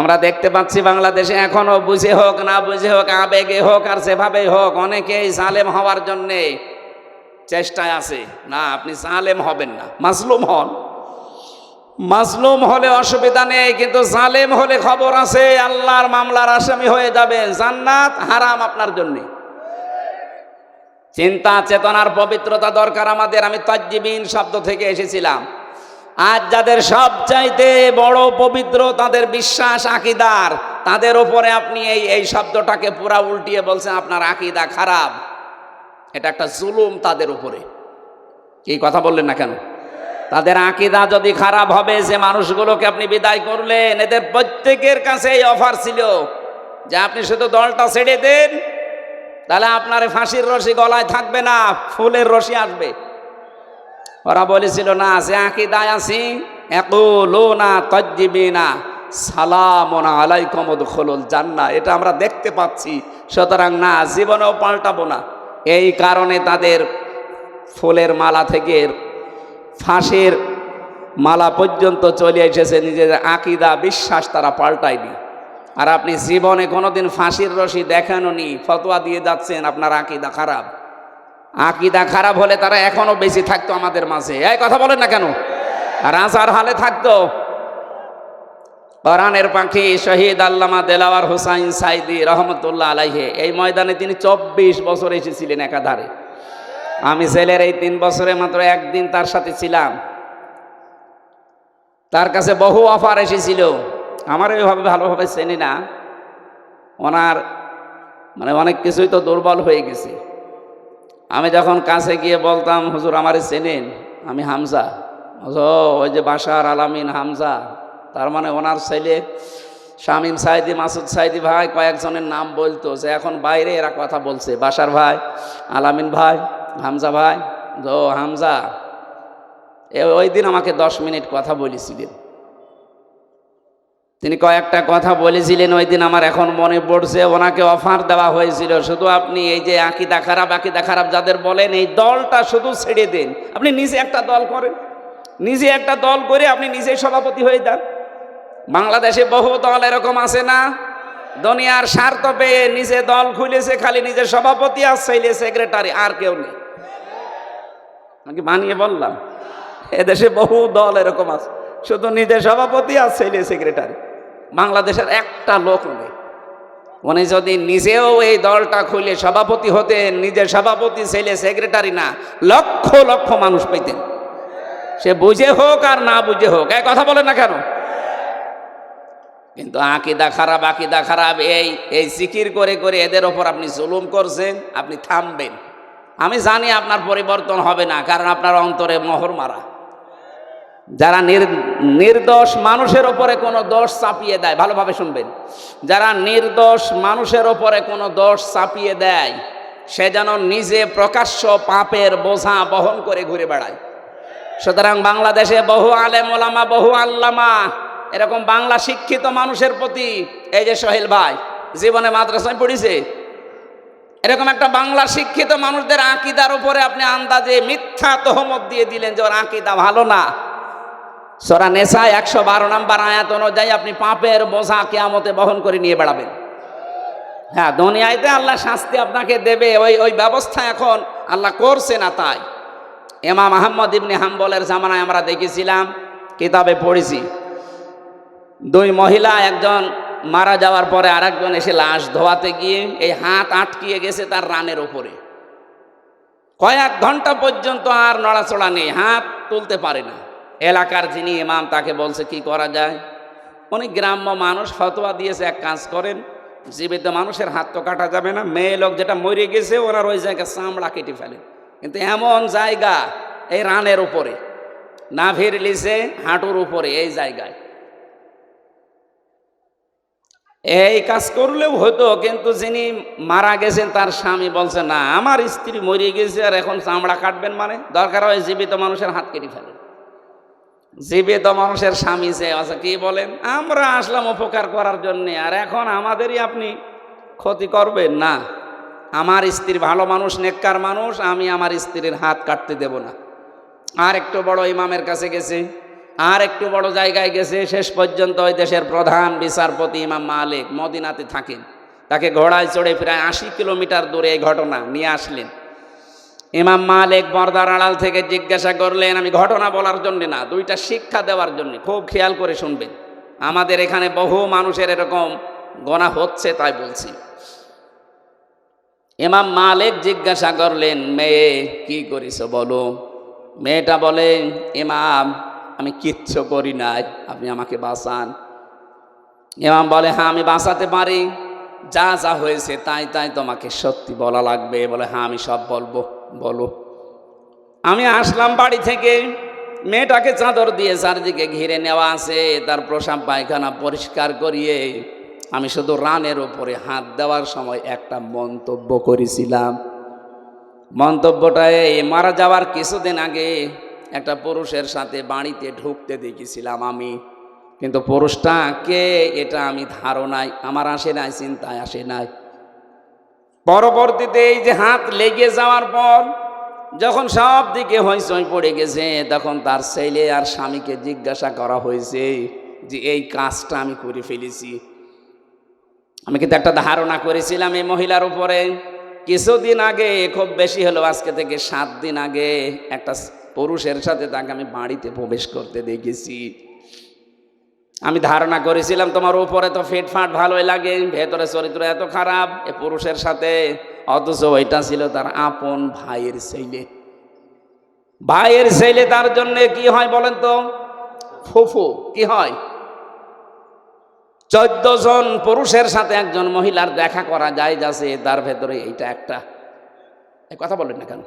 আমরা দেখতে পাচ্ছি বাংলাদেশে এখনো বুঝে হোক না বুঝে হোক, আবেগে হোক আর যেভাবেই হোক, অনেকেই জালেম হওয়ার জন্যে চেষ্টায় আছে। না, আপনি জালেম হবেন না, মাজলুম হন। মাজলুম হলে অসুবিধা নেই, কিন্তু জালেম হলে খবর আছে, আল্লাহর মামলার আসামি হয়ে যাবেন, জান্নাত হারাম আপনার জন্য। চিন্তা চেতনার পবিত্রতা দরকার আমাদের। আমি তাজ্জিবিন শব্দ থেকে এসেছিলাম। আজ যাদের সবচাইতে বড় পবিত্র তাদের বিশ্বাস আকীদার, তাদের উপরে আপনি এই শব্দটাকে পুরা উল্টিয়ে বলছেন আপনার আকীদা খারাপ। এটা একটা জুলুম তাদের উপরে। এই কথা বললেন না কেন? তাদের আকীদা যদি খারাপ হবে, যে মানুষগুলোকে আপনি বিদায় করলেন, এদের প্রত্যেকের কাছে এই অফার ছিল যে আপনি শুধু দলটা ছেড়ে দেন, তাহলে আপনার ফাঁসির রশি গলায় থাকবে না, ফুলের রশি আসবে। ওরা বলেছিল না, যে আকীদায় আছি ইয়াকুলুনা তাজ্জিবিনা সালামুন আলাইকুম উদখুলুল জান্নাহ, এটা আমরা দেখতে পাচ্ছি, সুতরাং না, জীবনেও পাল্টাবো না। এই কারণে তাদের ফুলের মালা থেকে ফাঁসির মালা পর্যন্ত চলে এসেছে, নিজের আকীদা বিশ্বাস তারা পাল্টায়নি। আর আপনি জীবনে কোনোদিন ফাঁসির রশি দেখানোনি, ফতোয়া দিয়ে যাচ্ছেন আপনার আকীদা খারাপ। আকীদা খারাপ হলে তারা এখনো বেশি থাকতো আমাদের মাঝে। এই কথা বলেন না কেন? রাজার হালে থাকতো। কোরআনের পাখি শহীদ আল্লামা দেলাওয়ার হোসাইন সাইদি রহমতুল্লাহ আলাইহি, এই ময়দানে তিনি 24 বছর এসেছিলেন একাধারে। আমি জেলের এই 3 বছরে মাত্র একদিন তার সাথে ছিলাম। তার কাছে বহু অফার এসেছিল। আমার এইভাবে ভালোভাবে চেনি না, ওনার অনেক কিছুই তো দুর্বল হয়ে গেছে। আমি যখন কাছে গিয়ে বলতাম হুজুর আমারে চেনেন, আমি হামজা। ওই যে বাশার আলামিন হামজা, তার মানে ওনার ছেলে শামীম সাইদি, মাসুদ সাইদি ভাই, কয়েকজনের নাম বলতো, যে এখন বাইরে এরা কথা বলছে, বাশার ভাই, আলামিন ভাই, হামজা ভাই। হামজা ওই দিন আমাকে 10 মিনিট কথা বলেছিলেন। তিনি কয়েকটা কথা বলেছিলেন ওই দিন, আমার এখন মনে পড়ছে। ওনাকে অফার দেওয়া হয়েছিল, শুধু আপনি এই যে আকীদা খারাপ যাদের বলেন, এই দলটা শুধু ছেড়ে দেন, আপনি নিজে একটা দল করেন, নিজে একটা দল করে আপনি নিজেই সভাপতি হয়ে যান। বাংলাদেশে বহু দল এরকম আছে না, দুনিয়ার স্বার্থ পেয়ে নিজে দল খুলেছে, খালি নিজের সভাপতি আর ছেলে সেক্রেটারি, আর কেউ নেই। আমি বানিয়ে বললাম? এদেশে বহু দল এরকম আছে, শুধু নিজের সভাপতি আর ছেলে সেক্রেটারি। বাংলাদেশের একটা লোক নেই। উনি যদি নিজেও এই দলটা খুলে সভাপতি হতেন, নিজের সভাপতি ছেলে সেক্রেটারি না, লক্ষ লক্ষ মানুষ পেতেন, সে বুঝে হোক আর না বুঝে হোক। এই কথা বলেন না কেন? কিন্তু আকীদা খারাপ এই জিকির করে করে এদের ওপর আপনি জুলুম করছেন, আপনি থামবেন। আমি জানি আপনার পরিবর্তন হবে না, কারণ আপনার অন্তরে মোহর মারা। যারা নির্দোষ মানুষের ওপরে কোনো দোষ চাপিয়ে দেয়, ভালোভাবে শুনবেন, যারা নির্দোষ মানুষের ওপরে কোনো দোষ চাপিয়ে দেয়, সে যেন নিজে প্রকাশ্য পাপের বোঝা বহন করে ঘুরে বেড়ায়। সুতরাং বাংলাদেশে বহু আলেম ওলামা, বহু আল্লামা এরকম বাংলা শিক্ষিত মানুষের প্রতি, এই যে সোহেল ভাই জীবনে মাদ্রাসায় পড়েছে, এরকম একটা বাংলা শিক্ষিত মানুষদের আকীদার উপরে আপনি আন্দাজে মিথ্যা তহমত দিয়ে দিলেন যে ওর আকীদা ভালো না। সূরা নিসা 112 নম্বর আয়াত অনুযায়ী আপনি পাপের বোঝা কিয়ামতে বহন করে নিয়ে বেড়াবেন। হ্যাঁ, দুনিয়াতে আল্লাহ শাস্তি আপনাকে দেবে, ওই ব্যবস্থা এখন আল্লাহ করছে না। তাই ইমাম আহমদ ইবনে হাম্বলের জামানায় আমরা দেখেছিলাম, কিতাবে পড়েছি, দুই মহিলা, একজন মারা যাওয়ার পরে আরেকজন এসে লাশ ধোয়াতে গিয়ে এই হাত আটকিয়ে গেছে তার রানের উপরে। কয়েক ঘন্টা পর্যন্ত আর নড়াচড়া নেই, হাত তুলতে পারে না। এলাকার যিনি ইমাম তাকে বলছে কি করা যায়। উনি গ্রাম্য মানুষ, ফতোয়া দিয়েছে এক কাজ করেন, জীবিত মানুষের হাত তো কাটা যাবে না, মেয়ে লোক যেটা মরে গেছে ওনার ওই জায়গায় চামড়া কেটে ফেলে। কিন্তু এমন জায়গা এই রানের উপরে, নাভির লিসে হাঁটুর উপরে, এই জায়গায় এই কাজ করলেও হতো। কিন্তু যিনি মারা গেছেন তার স্বামী বলছে না, আমার স্ত্রী মরে গেছে আর এখন চামড়া কাটবেন, মানে দরকার হয় জীবিত মানুষের হাত কেটে ফেলেন। জীবিত মানুষের স্বামী সে আচ্ছা কি বলেন, আমরা আসলাম উপকার করার জন্যে, আর এখন আমাদেরই আপনি ক্ষতি করবেন না। আমার স্ত্রী ভালো মানুষ, নেককার মানুষ, আমি আমার স্ত্রীর হাত কাটতে দেব না। আর একটু বড় ইমামের কাছে গেছে, আর একটু বড় জায়গায় গেছে, শেষ পর্যন্ত ওই দেশের প্রধান বিচারপতি ইমাম মালিক মদিনাতে থাকেন, তাকে ঘোড়ায় চড়ে প্রায় 80 কিলোমিটার দূরে এই ঘটনা নিয়ে আসলেন। ইমাম মালিক পর্দার আড়াল থেকে জিজ্ঞাসা করলেন, আমি ঘটনা বলার জন্য না, দুইটা শিক্ষা দেওয়ার জন্য, খুব খেয়াল করে শুনবেন, আমাদের এখানে বহু মানুষের এরকম গোনা হচ্ছে তাই বলছি। ইমাম মালিক জিজ্ঞাসা করলেন, মেয়ে কি করিস বলো। মেয়েটা বলে, ইমাম আমি কিচ্ছু করি নাই, আপনি আমাকে বাঁচান। ইমাম বলে, হ্যাঁ আমি বাঁচাতে পারি, যা যা হয়েছে তাই তাই তোমাকে সত্যি বলা লাগবে। বলে, হ্যাঁ আমি সব বলবো, বলো। আমি আসলাম বাড়ি থেকে, মেয়েটাকে চাদর দিয়ে চারদিকে ঘিরে নেওয়া আছে, তার প্রসাব পায়খানা পরিষ্কার করিয়ে আমি শুধু রানের উপরে হাত দেওয়ার সময় একটা মন্তব্য করেছিলাম। মন্তব্যটায় মারা যাওয়ার কিছুদিন আগে একটা পুরুষের সাথে বাড়িতে ঢুকতে দেখেছিলাম আমি, কিন্তু পুরুষটা কে এটা আমি ধারণায় আমার আসে নাই, চিন্তায় আসে নাই। পরবর্তীতে এই যে হাত লেগে যাওয়ার পর যখন সব দিকে হইচই পড়ে গেছে, তখন তার ছেলে আর স্বামীকে জিজ্ঞাসা করা হয়েছে যে এই কাজটা আমি করে ফেলেছি। আমি কিন্তু একটা ধারণা করেছিলাম এই মহিলার উপরে। কিছুদিন আগে, খুব বেশি হলো আজকে থেকে 7 দিন আগে, একটা পুরুষের সাথে তাকে আমি বাড়িতে প্রবেশ করতে দেখেছি। আমি ধারণা করেছিলাম তোমার উপরে তো ফিটফাট ভালোই লাগে, ভেতরে চরিত্র এত খারাপ এ পুরুষের সাথে, অথচ ওইটা ছিল তার আপন ভাইয়ের ছেলে। ভাইয়ের ছেলে, তার জন্য কি হয় বলেন তো, ফুফু কি হয়। 14 জন পুরুষের সাথে একজন মহিলার দেখা করা যায় যাচ্ছে, তার ভেতরে এইটা একটা। কথা বলেন না কেন?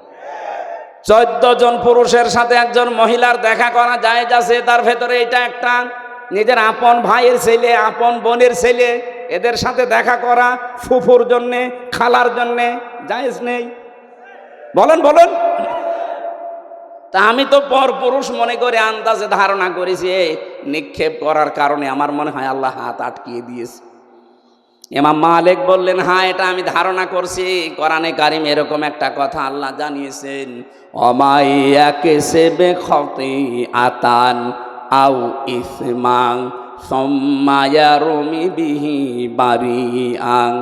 14 জন পুরুষের সাথে একজন মহিলার দেখা করা যায় যাচ্ছে, তার ভেতরে এইটা একটা। নিজের আপন ভাইয়ের ছেলে, আপন বোনের ছেলে, এদের সাথে দেখা করা ফুফুর জন্যে, খালার জন্যে জায়েজ নেই? বলেন বলেন। তা আমি তো পর পুরুষ মনে করে আন্দাজে ধারণা করেছি, নিক্ষেপ করার কারণে আমার মনে হয় আল্লাহ হাত আটকিয়ে দিয়েছে। ইমাম মালিক বললেন, হ্যাঁ এটা আমি ধারণা করছি। কোরআনে কারিম এরকম একটা কথা আল্লাহ জানিয়েছেন, অমাইয়া কেসেবে খতিআতান আও ইসমাং সুম্মা ইয়ারমি বিহি বারিআন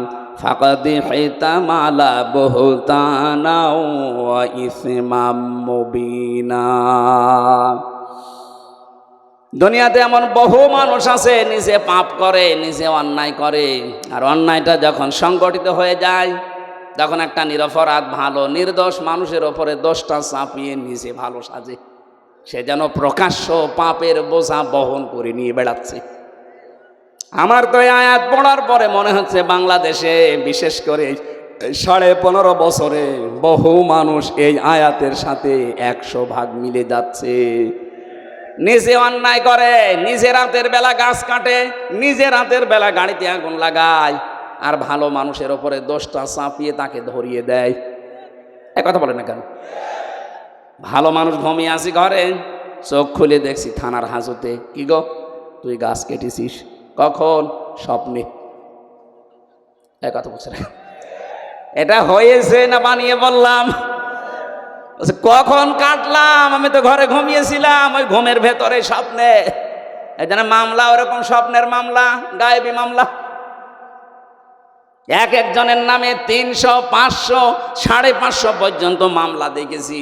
ফাকাদ হিতামালা বুহতানা ওয়া ইসমাম মুবিনা। দুনিয়াতে এমন বহু মানুষ আছে নিজে পাপ করে, নিজে অন্যায় করে, আর অন্যায়টা যখন সংগঠিত হয়ে যায় তখন একটা নিরপরাধ ভালো নির্দোষ মানুষের ওপরে দোষটা চাপিয়ে নিজে ভালো সাজে। সে যেন প্রকাশ্য পাপের বোঝা বহন করে নিয়ে বেড়াচ্ছে। আমার তো এই আয়াত পড়ার পরে মনে হচ্ছে বাংলাদেশে বিশেষ করে 15.5 বছরে বহু মানুষ এই আয়াতের সাথে 100 ভাগ মিলে যাচ্ছে। নিজে অন্যায় করে, নিজে রাতের বেলা গাছ কাটে, নিজে রাতের বেলা গাড়িতে আগুন লাগায়, আর ভালো মানুষের ওপরে দোষটা চাপিয়ে তাকে ধরিয়ে দেয়। এক কথা বলে না কেন? ভালো মানুষ ঘুমিয়ে আসি ঘরে, চোখ খুলে দেখছি থানার হাজতে, কি গো তুই গাছ কেটেছিস? কখন? স্বপ্নে। এক কথা বলছে না? এটা হয়েছে না বানিয়ে বললাম? কখন কাটলাম? আমি তো ঘরে ঘুমিয়েছিলাম, ওই ঘুমের ভেতরে স্বপ্নে। এই জন্য মামলা ওরকম স্বপ্নের মামলা, গায়েবী মামলা। এক একজনের নামে 300, 500, 550 পর্যন্ত মামলা দেখেছি।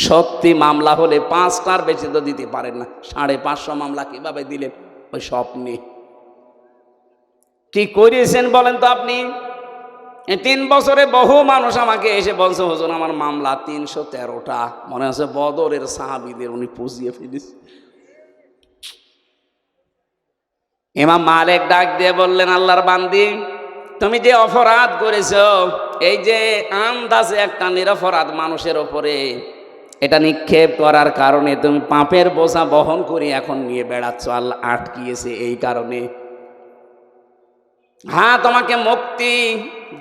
সত্যি মামলা হলে 5টার বেশি তো দিতে পারেন না। 550 মামলা কিভাবে দিলেন ওই স্বপ্নে? কি করিয়েছেন বলেন তো আপনি? 3 বছরে বহু মানুষ আমাকে এসে বলছে, হুজুর আমার মামলা 313টা। মনে হচ্ছে বদরের সাহাবীদের উনি পুষিয়ে ফেলেছে। ইমাম মালিক ডাক দিয়ে বললেন, আল্লাহর বান্দি, তুমি যে অপরাধ করেছো, এই যে আন্দাজে একটা নিরপরাধ মানুষের ওপরে এটা নিক্ষেপ করার কারণে তুমি পাপের বোঝা বহন করে এখন নিয়ে বেড়াচ্ছ, আল্লাহ আটকিয়েছে এই কারণে। হ্যাঁ, তোমাকে মুক্তি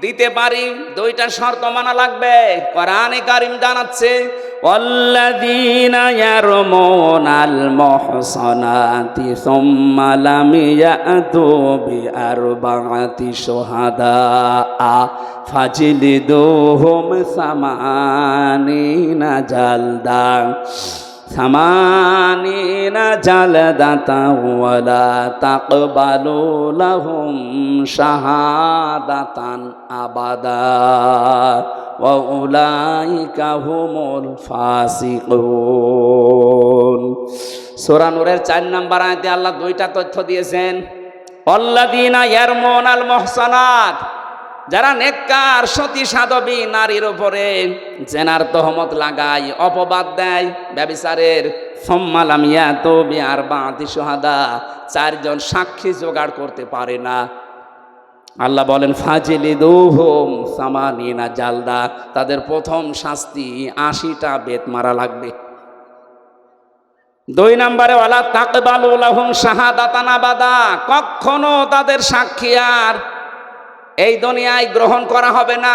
দিতে পারি, 2টা শর্ত মানা লাগবে। কোরআনে কারীম জানাচ্ছে, ওয়াল্লাযীনা ইয়ারমুনাল মুহসানাতি সুম্মা লাম ইয়াতু বিআরবা'াতি শুহাদা ফাজলিদুহুম সামানিনা জালদা সামানিনা জালদাতান ওয়ালা তাকবালু লাহুম শাহাদাতান আবাদা ওয়া উলাইকা হুমুল ফাসিকুন। সূরা নূরের 4 নম্বর আয়াতে আল্লাহ 2টা তথ্য দিয়েছেন। আল্লাযীনা ইয়ারমুনাল মুহসানাত, যারা নেককার সতী সাধবী নারীর উপরে জেনার তহমত লাগায়, অপবাদ দেয় ব্যভিচারের, সুম্মা লাম ইয়াতু বিআরবা'াতি শুহাদা, 4 জন সাক্ষী জোগাড় করতে পারে না, আল্লাহ বলেন ফাজলিদুহুম সামানিনা জালদা, তাদের প্রথম শাস্তি 80টা বেত মারা লাগবে। 2 নম্বরে ওয়ালা তাকবালু লাহুম শাহাদাতান আবাদা, কখনো তাদের সাক্ষী আর এই দুনিয়ায় গ্রহণ করা হবে না।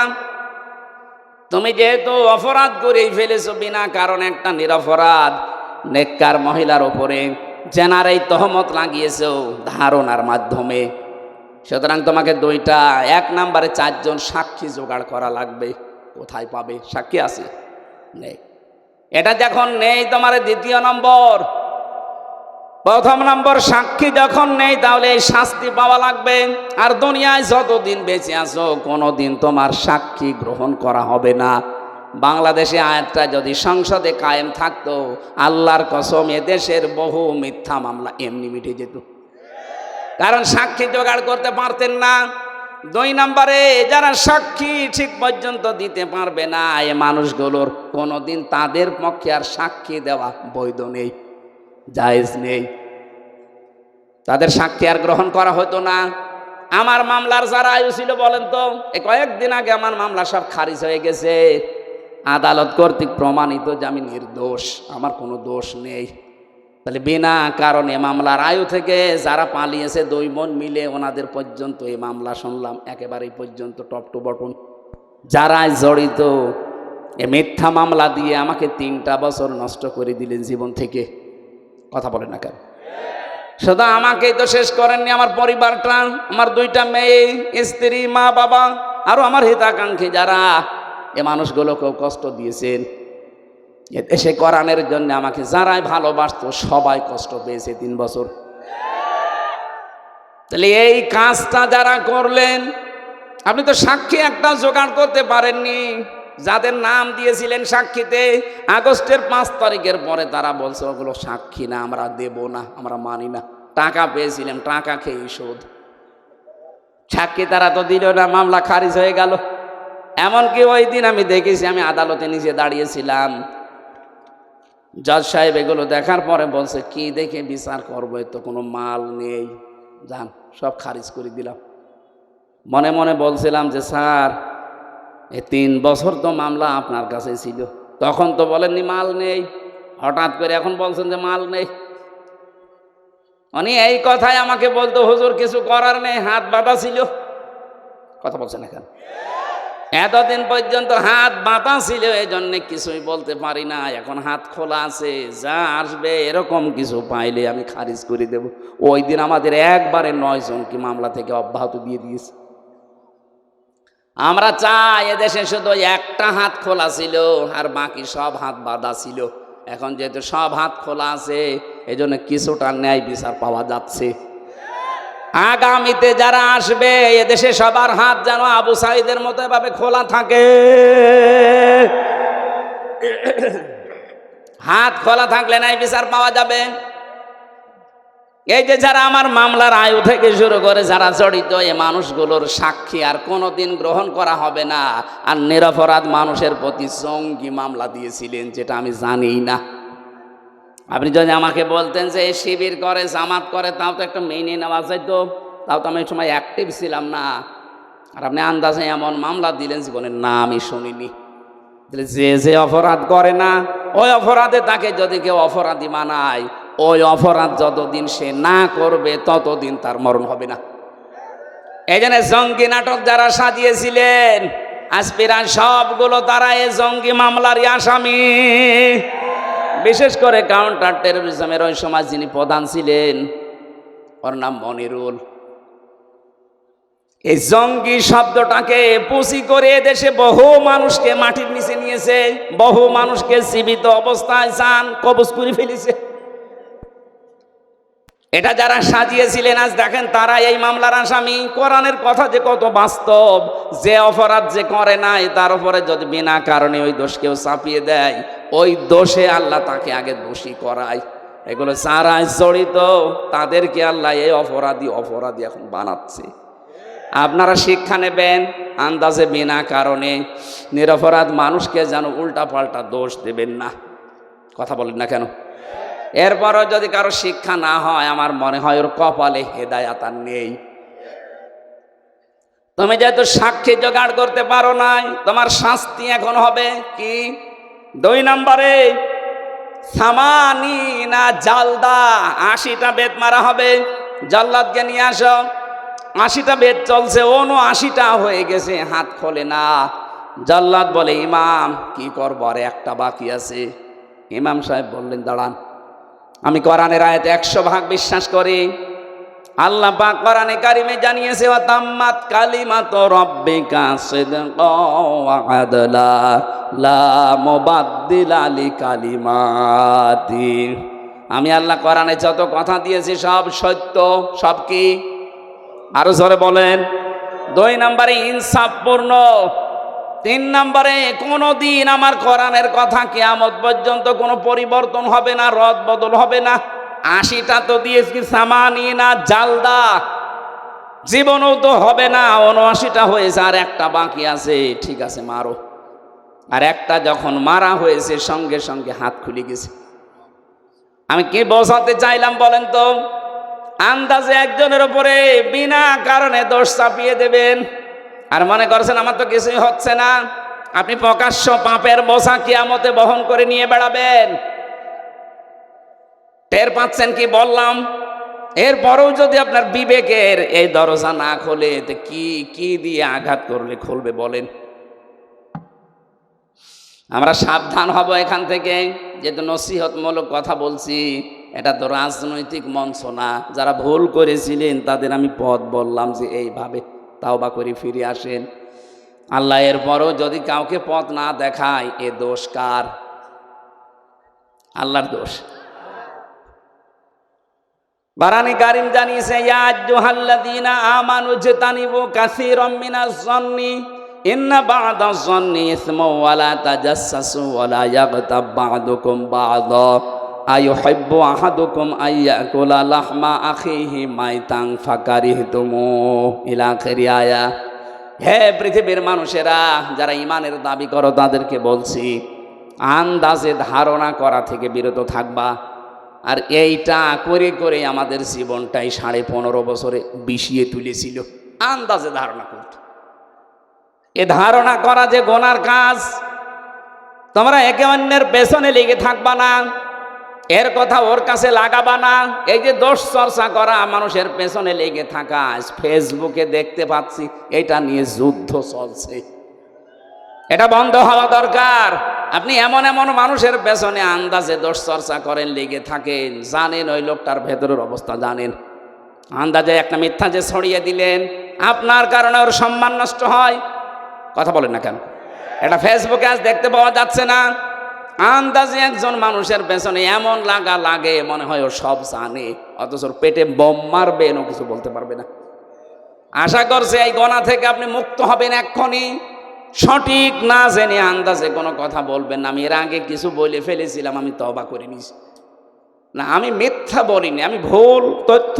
তুমি যেহেতু অপরাধ করেই ফেলেছো, বিনা কারণে একটা নিরপরাধ নেককার মহিলার উপরে জেনার এই তহমত লাগিয়েছো ধারণার মাধ্যমে, সুতরাং তোমাকে 2টা, 1 নম্বরে 4 জন সাক্ষী জোগাড় করা লাগবে। কোথায় পাবে? সাক্ষী আছে? নেই। এটা যখন নেই তোমার 2য় নম্বর। 1ম নম্বর, সাক্ষী যখন নেই তাহলে এই শাস্তি পাওয়া লাগবে। আর দুনিয়ায় যতদিন বেঁচে আছো কোনোদিন তোমার সাক্ষী গ্রহণ করা হবে না। বাংলাদেশে আয়াতটা যদি সংসদে কায়েম থাকতো, আল্লাহর কসম এদেশের বহু মিথ্যা মামলা এমনি মিটে যেত, কারণ সাক্ষী জোগাড় করতে পারতেন না। 2 নম্বরে, যারা সাক্ষী ঠিক পর্যন্ত দিতে পারবে না, এ মানুষগুলোর কোনোদিন তাদের পক্ষে আর সাক্ষী দেওয়া বৈধ নেই, জায়েজ নেই, তাদের সাক্ষী আর গ্রহণ করা হতো না। আমার মামলার যারা আয়ু ছিল বলেন তো, এই কয়েকদিন আগে আমার মামলা সব খারিজ হয়ে গেছে, আদালত কর্তৃক প্রমাণিত যে আমি নির্দোষ, আমার কোনো দোষ নেই। তাহলে বিনা কারণে মামলার আয়ু থেকে যারা পালিয়েছে 2 বোন মিলে, ওনাদের পর্যন্ত এই মামলা শুনলাম একেবারে পর্যন্ত টপ টু বটন। যারা জড়িত এ মিথ্যা মামলা দিয়ে আমাকে 3টা বছর নষ্ট করে দিলেন জীবন থেকে। কথা বলেন না কেন? শুধু আমাকেই তো শেষ করেননি, আমার পরিবারটা, আমার 2টা মেয়ে, স্ত্রী, মা, বাবা, আরো আমার হিতাকাঙ্ক্ষী যারা, এ মানুষগুলোকেও কষ্ট দিয়েছেন। এসে কোরআনের জন্য আমাকে যারাই ভালোবাসতো সবাই কষ্ট পেয়েছে 3 বছর। তাহলে এই কাজটা যারা করলেন, আপনি তো সাক্ষী একটা জোগাড় করতে পারেননি। যাদের নাম দিয়েছিলেন সাক্ষীতে, আগস্টের 5 তারিখের পরে তারা বলছে ওগুলো সাক্ষী না, আমরা দেব না, আমরা মানি না। টাকা পেয়েছিলেন, টাকা খেয়ে শোধ। সাক্ষী তারা তো দিল না, মামলা খারিজ হয়ে গেল। এমনকি ওই দিন আমি দেখেছি, আমি আদালতে নিজে দাঁড়িয়েছিলাম, জজ সাহেব এগুলো দেখার পরে বলছে, কি দেখে বিচার করবো, তো কোনো মাল নেই, যান, সব খারিজ করে দিলাম। মনে মনে বলছিলাম যে স্যার, এই 3 বছর তো মামলা আপনার কাছে ছিল, তখন তো বলেননি মাল নেই, হঠাৎ করে এখন বলছেন যে মাল নেই। উনি এই কথাই আমাকে বলতো, হুজুর কিছু করার নেই, হাত বাঁধা ছিল। কথা বলছেন এখন? এতদিন পর্যন্ত হাত বাঁধা ছিল, এই জন্যে কিছুই বলতে পারি না। এখন হাত খোলা আছে, যা আসবে এরকম কিছু পাইলে আমি খারিজ করে দেব। ওই দিন আমাদের একবারে 9 জনকে মামলা থেকে অব্যাহত দিয়ে দিয়েছে। আমরা চাই এদেশে শুধু একটা হাত খোলা ছিল আর বাকি সব হাত বাঁধা ছিল। এখন যেহেতু সব হাত খোলা আছে, এই জন্য কিছুটা ন্যায় বিচার পাওয়া যাচ্ছে। আগামীতে যারা আসবে এদেশে সবার হাত যেন আবু সাঈদের মতো এভাবে খোলা থাকে। হাত খোলা থাকলে ন্যায় বিচার পাওয়া যাবে। এই যে যারা আমার মামলার আয়ু থেকে শুরু করে যারা জড়িত, এই মানুষগুলোর সাক্ষী আর কোনোদিন গ্রহণ করা হবে না। আর নিরপরাধ মানুষের প্রতি জঙ্গি মামলা দিয়েছিলেন, যেটা আমি জানিই না। আপনি যদি আমাকে বলতেন যে এই শিবির করে, জামাত করে, তাও তো একটা মেনে নেওয়া যেত, তাও তো আমি এই সময় অ্যাক্টিভ ছিলাম না। আর আপনি আন্দাজে এমন মামলা দিলেন, জীবনের না আমি শুনিনি। যে যে অপরাধ করে না, ওই অপরাধে তাকে যদি কেউ অপরাধী মানায়, ওই অপরাধ যতদিন সে না করবে ততদিন তার মরণ হবে না। এই জন্য জঙ্গি নাটক যারা সাজিয়েছিলেন আজপিরান সবগুলো তারা এই জঙ্গি মামলারই আসামি। বিশেষ করে কাউন্টার টেরোরিজমের ওই সময় যিনি প্রধান ছিলেন, ওর নাম মনিরুল। এই জঙ্গি শব্দটাকে পুঁজি করে দেশে বহু মানুষকে মাটির নিচে নিয়েছে, বহু মানুষকে জীবিত অবস্থায় চান কবজ করে ফেলেছে। এটা যারা সাজিয়েছিলেন আজ দেখেন তারা এই মামলার আসামি। কোরআনের কথা যে কত বাস্তব, যে অপরাধ যে করে নাই তার উপরে যদি বিনা কারণে ওই দোষ কেউ চাপিয়ে দেয়, ওই দোষে আল্লাহ তাকে আগে দোষী করায়। এগুলো যারা জড়িত তাদেরকে আল্লাহ এই অপরাধী এখন বানাচ্ছে। আপনারা শিক্ষা নেবেন, আন্দাজে বিনা কারণে নিরপরাধ মানুষকে যেন উল্টা পাল্টা দোষ দেবেন না। কথা বলেন না কেন? এরপরও যদি কারো শিক্ষা না হয়, আমার মনে হয় ওর কপালে হেদায়াত আর নেই। তুমি যেহেতু সাক্ষী জোগাড় করতে পারো নাই, তোমার শাস্তি এখন হবে কি? 2 নম্বরে সামানিনা জালদা, 80টা বেত মারা হবে। জাল্লাদকে নিয়ে আসো। 80টা বেত চলছে, 79টা হয়ে গেছে, হাত খোলে না। জাল্লাদ বলে, ইমাম কি করবো, আর একটা বাকি আছে। ইমাম সাহেব বললেন, দাঁড়ান, আমি কোরআনের আয়াতে 100% বিশ্বাস করি। আল্লাহ পাক কোরআনে কারিমে জানিয়েছে, ওয়া তাম্মাত কালিমাতু রাব্বিকা সিদকাও ওয়া আদলা লা মুবাদদিলা লিকালিমাতি। আমি আল্লাহ কোরআনে যত কথা দিয়েছি সব সত্য। সব কি? আরো জোরে বলেন। 2 নম্বরে ইনসাফপূর্ণ। 3 নম্বরে কোনদিন আমার কোরআনের কথা কিয়ামত পর্যন্ত কোনো পরিবর্তন হবে না, রদ বদল হবে না। 80টা তো দিয়েছি সামানিনা জালদা, জীবনও তো হবে না। 79টা হয়েছে, আর একটা বাকি আছে। ঠিক আছে, মারো। আর একটা যখন মারা হয়েছে সঙ্গে সঙ্গে হাত খুলে গেছে। আমি কি বোঝাতে চাইলাম বলেন তো? আন্দাজে একজনের উপরে বিনা কারণে দোষ চাপিয়ে দেবেন আর মনে করছেন আমার তো কিছুই হচ্ছে না। আপনি প্রকাশ্য পাপের বোঝা কিয়ামতে বহন করে নিয়ে বেড়াবেন। টের পাচ্ছেন কি বললাম? এরপরেও যদি আপনার বিবেকের এই দরজা না খোলে, তো কি দিয়ে আঘাত করলে খুলবে বলেন? আমরা সাবধান হব এখান থেকে। যেহেতু নসিহতমূলক কথা বলছি, এটা তো রাজনৈতিক মঞ্চ না। যারা ভুল করেছিলেন তাদের আমি পথ বললাম যে এইভাবে তাওবা করে ফিরে আসেন। আল্লাহ এরপরও যদি কাউকে পথ না দেখায়, এ দোষ কার? আল্লাহর দোষ। কোরআনে কারীম জানিয়েছে, ইয়া আইয়ুহাল্লাযীনা আমানু ইজতানিবু কাসীরাম মিনাজ যন্নি ইন্না বা'দাজ যন্নি ইসমুন ওয়া লা তাজাসসু ওয়া লা ইয়াগতাব বা'দুকুম বা'দা আইয়ুহিব্বু আহাদুকুম আইয়াকুলা লাহমা আখিহি মাইতান ফাকারিহতুমু ইলা আখিরি আয়া। হে পৃথিবীর মানুষেরা, যারা ঈমানের দাবি করো তাদেরকে বলছি, আন্দাজে ধারণা করা থেকে বিরত থাকবা। আর এইটা করে করে আমাদের জীবনটাই 15.5 বছরে বিষিয়ে তুলেছিল। আন্দাজে ধারণা করত। এ ধারণা করা যে গোনার কাজ। তোমরা একে অন্যের পেছনে লেগে থাকবা না, এর কথা ওর কাছে লাগাবা না। এই যে দোষ চর্চা করা, মানুষের পেছনে লেগে থাকা, ফেসবুকে দেখতে পাচ্ছি এটা নিয়ে যুদ্ধ চলছে। এটা বন্ধ হওয়া দরকার। আপনি এমন এমন মানুষের পেছনে আন্দাজে দোষ চর্চা করেন, লেগে থাকেন, জানেন ওই লোকটার ভেতরের অবস্থা জানেন। আন্দাজে একটা মিথ্যা যে ছড়িয়ে দিলেন, আপনার কারণে ওর সম্মান নষ্ট হয়। কথা বলেন না কেন? এটা ফেসবুকে আজ দেখতে পাওয়া যাচ্ছে না? আন্দাজে একজন মানুষের পেছনে এমন লাগা লাগে মনে হয় ও সব জানে, অথচ ওর পেটে বোম মারবে ও কিছু বলতে পারবে না। আশা করছে এই গোনা থেকে আপনি মুক্ত হবেন এক্ষুনি। সঠিক না জেনে আন্দাজে কোনো কথা বলবেন না। আমি এর আগে কিছু বলে ফেলেছিলাম, আমি তওবা করে নিয়েছি। না, আমি মিথ্যা বলিনি, আমি ভুল তথ্য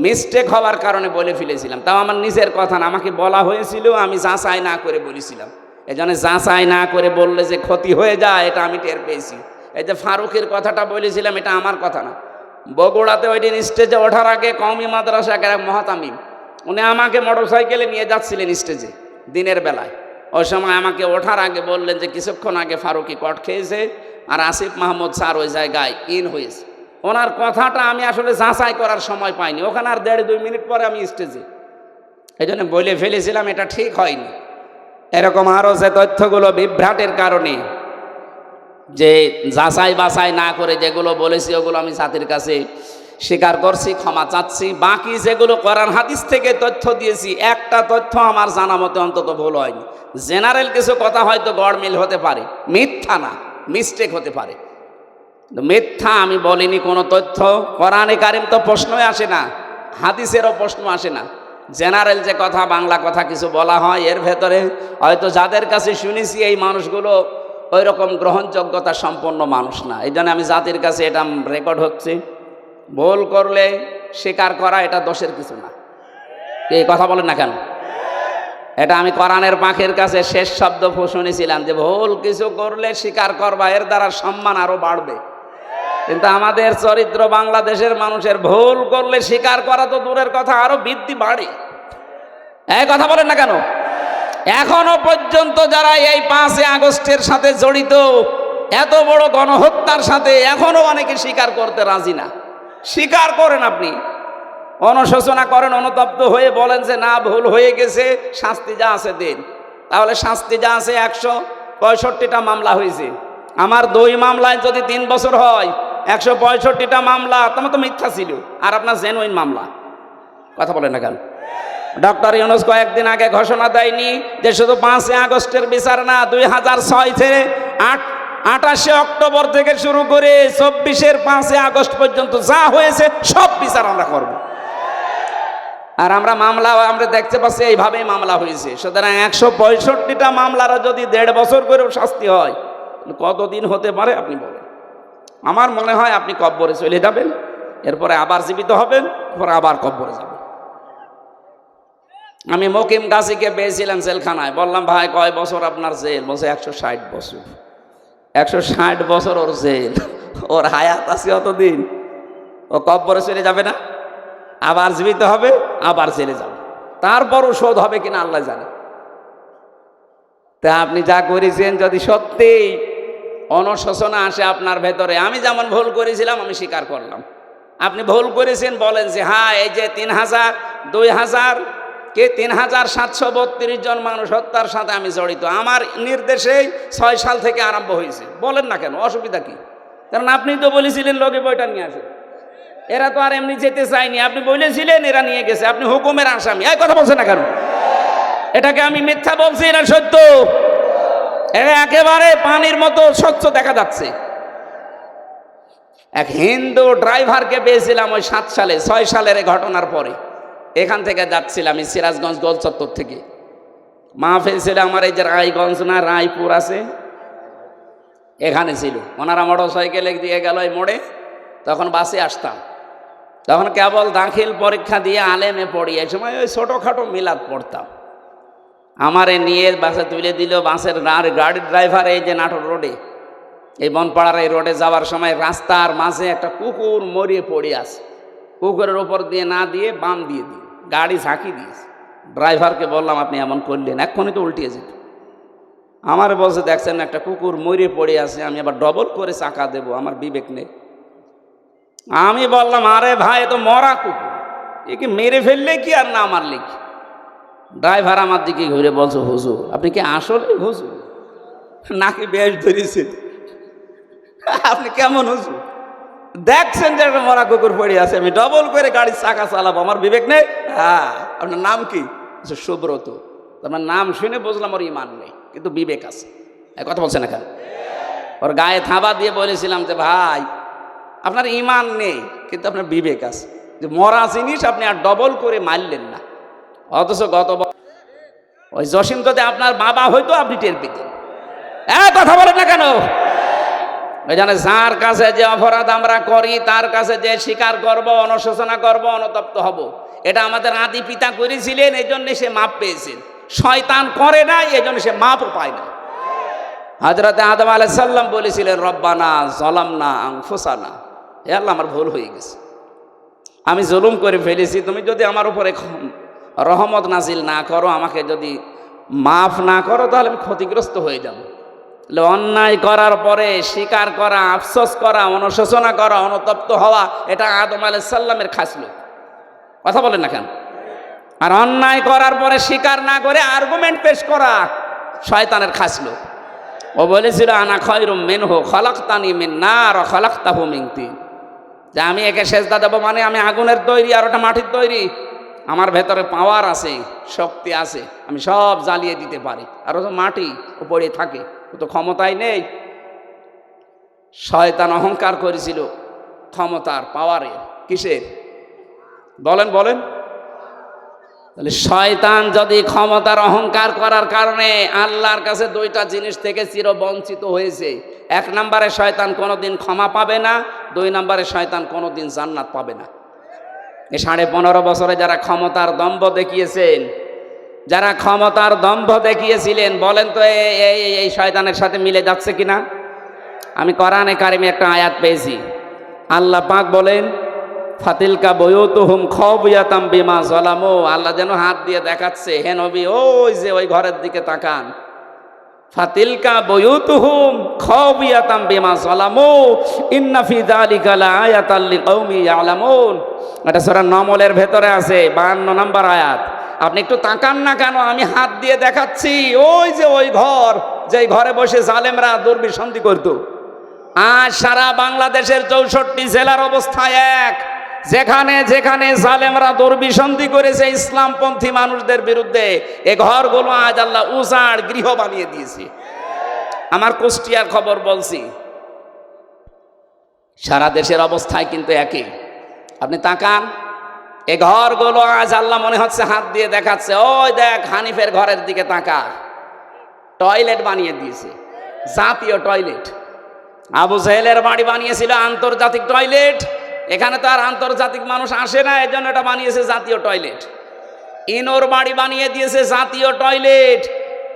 মিস্টেক হওয়ার কারণে বলে ফেলেছিলাম। তাও আমার নিজের কথা না, আমাকে বলা হয়েছিল, আমি যাচাই না করে বলেছিলাম। এই জন্য যাচাই না করে বললে যে ক্ষতি হয়ে যায় এটা আমি টের পেয়েছি। এই যে ফারুকের কথাটা বলেছিলাম, এটা আমার কথা না। বগুড়াতে ওই দিন স্টেজে ওঠার আগে কওমি মাদ্রাসার এক মহাতামিম, উনি আমাকে মোটরসাইকেলে নিয়ে যাচ্ছিলেন স্টেজে দিনের বেলায়। ওই সময় আমাকে ওঠার আগে বললেন যে কিছুক্ষণ আগে ফারুকি কট খেয়েছে আর আসিফ মাহমুদ স্যার ওই জায়গায় ইন হয়েছে। ওনার কথাটা আমি আসলে যাচাই করার সময় পাইনি, ওখানে আর 1.5-2 মিনিট পরে আমি স্টেজে। এই জন্য বলে ফেলেছিলাম, এটা ঠিক হয়নি। এরকম আরও যে তথ্যগুলো বিভ্রাটের কারণে যে যাচাই বাছাই না করে যেগুলো বলেছি ওগুলো আমি জাতির কাছে স্বীকার করছি, ক্ষমা চাচ্ছি। বাকি যেগুলো কোরআন হাদিস থেকে তথ্য দিয়েছি, একটা তথ্য আমার জানা মতে অন্তত ভুল হয়নি। জেনারেল কিছু কথা হয়তো গড়মিল হতে পারে, মিথ্যা না, মিস্টেক হতে পারে। মিথ্যা আমি বলিনি কোনো তথ্য। কোরআনে কারিম তো প্রশ্নই আসে না, হাদিসেরও প্রশ্ন আসে না। জেনারেল যে কথা, বাংলা কথা কিছু বলা হয়, এর ভেতরে হয়তো যাদের কাছে শুনেছি এই মানুষগুলো ওই রকম গ্রহণযোগ্যতা সম্পন্ন মানুষ না। এই জন্য আমি জাতির কাছে এটা রেকর্ড হচ্ছে। ভুল করলে স্বীকার করা এটা দোষের কিছু না। এই কথা বলেন না কেন? এটা আমি কোরআনের পাখির কাছে শেষ শব্দ শুনেছিলাম যে ভুল কিছু করলে স্বীকার করবা, এর দ্বারা সম্মান আরো বাড়বে। কিন্তু আমাদের চরিত্র বাংলাদেশের মানুষের, ভুল করলে স্বীকার করা তো দূরের কথা, আরো বৃদ্ধি বাড়ে। এই কথা বলেন না কেন? এখনো পর্যন্ত যারা এই 5 আগস্টের সাথে জড়িত, এত বড় গণহত্যার সাথে, এখনো অনেকে স্বীকার করতে রাজি না। স্বীকার করেন, আপনি অনুশোচনা করেন, অনুতপ্ত হয়ে বলেন যে না ভুল হয়ে গেছে, শাস্তি যা আছে দেন। তাহলে শাস্তি যা আছে, 165টা মামলা হয়েছে। আমার 2 মামলায় যদি 3 বছর হয়, 165টা মামলা তোমার তো মিথ্যা ছিল, আর আপনার জেনুইন মামলা। কথা বলেন না কেন? ডক্টর ইউনূস কয়েকদিন আগে ঘোষণা দেয়নি যে শুধু 5 আগস্টের বিচার না, 2006 থেকে 28 অক্টোবর থেকে শুরু করে 24-এর 5 আগস্ট পর্যন্ত যা হয়েছে সব বিচার আমরা করব। আর আমরা মামলা আমরা দেখতে পাচ্ছি এইভাবেই মামলা হয়েছে। সুতরাং 165টা মামলারও যদি 1.5 বছর করেও শাস্তি হয়, কতদিন হতে পারে আপনি বলেন? আমার মনে হয় আপনি কব্বরে চলে যাবেন, এরপরে আবার জীবিত হবেন, এরপরে আবার কব্বরে যাবেন। আমি মকিম গাজীকে পেয়েছিলাম জেলখানায়, বললাম ভাই কয় বছর আপনার জেল? বলছে 160 বছর। 160 বছর ওর জেল, ওর হায়াত আছে অতদিন, ও কব্বরে চলে যাবে না? আবার জীবিত হবে, আবার জেলে যাবে, তারপরও শোধ হবে কিনা আল্লাহ জানে। তা আপনি যা করেছেন যদি সত্যি অনুশোচনা আসে আপনার ভেতরে, আমি যেমন ভুল করেছিলাম আমি স্বীকার করলাম, আপনি ভুল করেছেন বলেন যে হ্যাঁ এই যে 3,732 জন মানুষ হত্যার সাথে আমি জড়িত, আমার নির্দেশেই 6 সাল থেকে আরম্ভ হয়েছে, বলেন না কেন, অসুবিধা কি? কারণ আপনি তো বলেছিলেন লগে বইটা নিয়ে আসে, এরা তো আর এমনি যেতে চায়নি, আপনি বলেছিলেন এরা নিয়ে গেছে, আপনি হুকুমের আসামি। এই কথা বলছেন না কেন? এটাকে আমি মিথ্যা বলছি না সত্য? এটা একেবারে পানির মতো স্বচ্ছ দেখা যাচ্ছে। এক হিন্দু ড্রাইভারকে পেয়েছিলাম ওই 7 সালে, 6 সালের ঘটনার পরে। এখান থেকে যাচ্ছিলাম আমি সিরাজগঞ্জ গোল চত্বর থেকে, মাহফিল ছিল আমার এই যে রায়গঞ্জ না রায়পুর আছে, এখানে ছিল। ওনারা মোটর সাইকেলে দিয়ে গেল এই মোড়ে, তখন বাসে আসতাম, তখন কেবল দাখিল পরীক্ষা দিয়ে আলেমে পড়ি, এই সময় ওই ছোটোখাটো মিলাদ পড়তাম। আমারে নিয়ে বাসে তুলে দিল, বাসের গাড়ির ড্রাইভার এই যে নাটোর রোডে, এই বনপাড়ার এই রোডে যাওয়ার সময় রাস্তার মাঝে একটা কুকুর মরিয়ে পড়ে আছে, কুকুরের ওপর দিয়ে না দিয়ে বাম দিয়ে দিয়ে গাড়ি ঝাঁকি দিয়েছে। ড্রাইভারকে বললাম আপনি এমন করলেন, এক্ষুনি তো উল্টিয়ে যেত। আমার বলছে দেখছেন একটা কুকুর মরিয়ে পড়ে আছে, আমি আবার ডবল করে চাকা দেবো, আমার বিবেক নেই। আমি বললাম আরে ভাই এ তো মরা কুকুর, একে মেরে ফেললে কি আর না মারলে কি? ড্রাইভার আমার দিকে ঘুরে বলছে হুজুর আপনি কি আসলে হুজুর নাকি বেশ ধরেছেন? আপনি কেমন হুজুর? দেখছেন যে একটা মরা কুকুর পড়ে আছে, আমি ডবল করে গাড়ির চাকা চালাবো, আমার বিবেক নেই? হ্যাঁ। আপনার নাম কি? সুব্রত। তোমার নাম শুনে বুঝলাম ওর ইমান নেই, কিন্তু বিবেক আছে। কথা বলছে না কেন? ওর গায়ে থাবা দিয়ে বলেছিলাম যে ভাই আপনার ইমান নেই কিন্তু আপনার বিবেক আছে, যে মরা জিনিস আপনি আর ডবল করে মারলেন না। অথচ গত ওই জসিম যদি আপনার বাবা হয়তো আপনি টের পেতেন। কথা বলেন না কেন? ওই জন্য যার কাছে যে অপরাধ আমরা করি তার কাছে যে স্বীকার করব, অনুশোচনা করব, অনুতপ্ত হব। এটা আমাদের আদি পিতা করেছিলেন, এই জন্য সে মাপ পেয়েছেন। শয়তান করে নাই, এই জন্য সে মাপও পায় না। হযরত আদম আলাইহিস সালাম বলেছিলেন রব্বানা যালামনা আনফুসানা, হে আল্লাহ আমার ভুল হয়ে গেছে, আমি জুলুম করে ফেলেছি, তুমি যদি আমার উপরে রহমত নাজিল না করো, আমাকে যদি মাফ না করো, তাহলে আমি ক্ষতিগ্রস্ত হয়ে যাব। অন্যায় করার পরে স্বীকার করা, আফসোস করা, অনুশোচনা করা, অনুতপ্ত হওয়া, এটা আদম আলাইহিস সালামের খাসলত। কথা বলেন না কেন? আর অন্যায় করার পরে স্বীকার না করে আর্গুমেন্ট পেশ করা শয়তানের খাসলত। ও বলেছিল আনা খায়রুম মিনহু খালাকতানি মিন নার ওয়া খালাকতাহু মিন তিন, যে আমি একে সেজদা দেব মানে আমি আগুনের তৈরি আর ওটা মাটির তৈরি। আমার ভেতরে পাওয়ার আছে, শক্তি আছে, আমি সব জ্বালিয়ে দিতে পারি। আর ও তো মাটি, ও পড়ে থাকে, ও তো ক্ষমতাই নেই। শয়তান অহংকার করেছিল ক্ষমতার, পাওয়ারের। কিসের? বলেন বলেন। তাহলে শয়তান যদি ক্ষমতার অহংকার করার কারণে আল্লাহর কাছে দুইটা জিনিস থেকে চিরবঞ্চিত হয়েছে, এক নম্বরে শয়তান কোনোদিন ক্ষমা পাবে না, দুই নম্বরে শয়তান কোনোদিন জান্নাত পাবে না। এই 15.5 বছরে যারা ক্ষমতার দম্ভ দেখিয়েছেন, যারা ক্ষমতার দম্ভ দেখিয়েছিলেন, বলেন তো এই শয়তানের সাথে মিলে যাচ্ছে কিনা? আমি কোরআনে কারিমে একটা আয়াত পেয়েছি, আল্লাহ পাক বলেন ফাতিলকা বুয়ুতুহুম খাওবিয়াতাম বিমা যালামু। আল্লাহ যেন হাত দিয়ে দেখাচ্ছে, হে নবী ওই যে ওই ঘরের দিকে তাকান, ফাতিলকা বুয়ুতুহুম খাওবিয়াতাম বিমা যালামু ইন্না ফি যালিকা লাআয়াতাল লিকাউমি ইয়ালামুন। এটা সূরা নমলের ভেতরে আছে, 52 নম্বর আয়াত। আপনি একটু তাকান না কেন? আমি হাত দিয়ে দেখাচ্ছি, ওই যে ওই ঘর, যেই ঘরে বসে জালেমরা দুর্বিসন্ধি করত। আজ সারা বাংলাদেশের 64 জেলার অবস্থা এক। যেখানে যেখানে জালেমরা দুর্বিসন্ধি করেছে ইসলামপন্থী মানুষদের বিরুদ্ধে, এ ঘরগুলো আজ আল্লাহ উজাড় গৃহ বানিয়ে দিয়েছে। আমার কুষ্টিয়ার খবর বলছি, সারা দেশের অবস্থায় কিন্তু একই। আপনি তাকান, এ ঘরগুলো আজ আল্লাহ মনে হচ্ছে হাত দিয়ে দেখাচ্ছে, ওই দেখ হানিফের ঘরের দিকে তাকা, টয়লেট বানিয়ে দিয়েছে, জাতীয় টয়লেট। আবু জাহেলের বাড়ি বানিয়েছিল আন্তর্জাতিক টয়লেট, এখানে তো আর আন্তর্জাতিক মানুষ আসে না, এই জন্য এটা বানিয়েছে জাতীয় টয়লেট। ইনোর বাড়ি বানিয়ে দিয়েছে জাতীয় টয়লেট।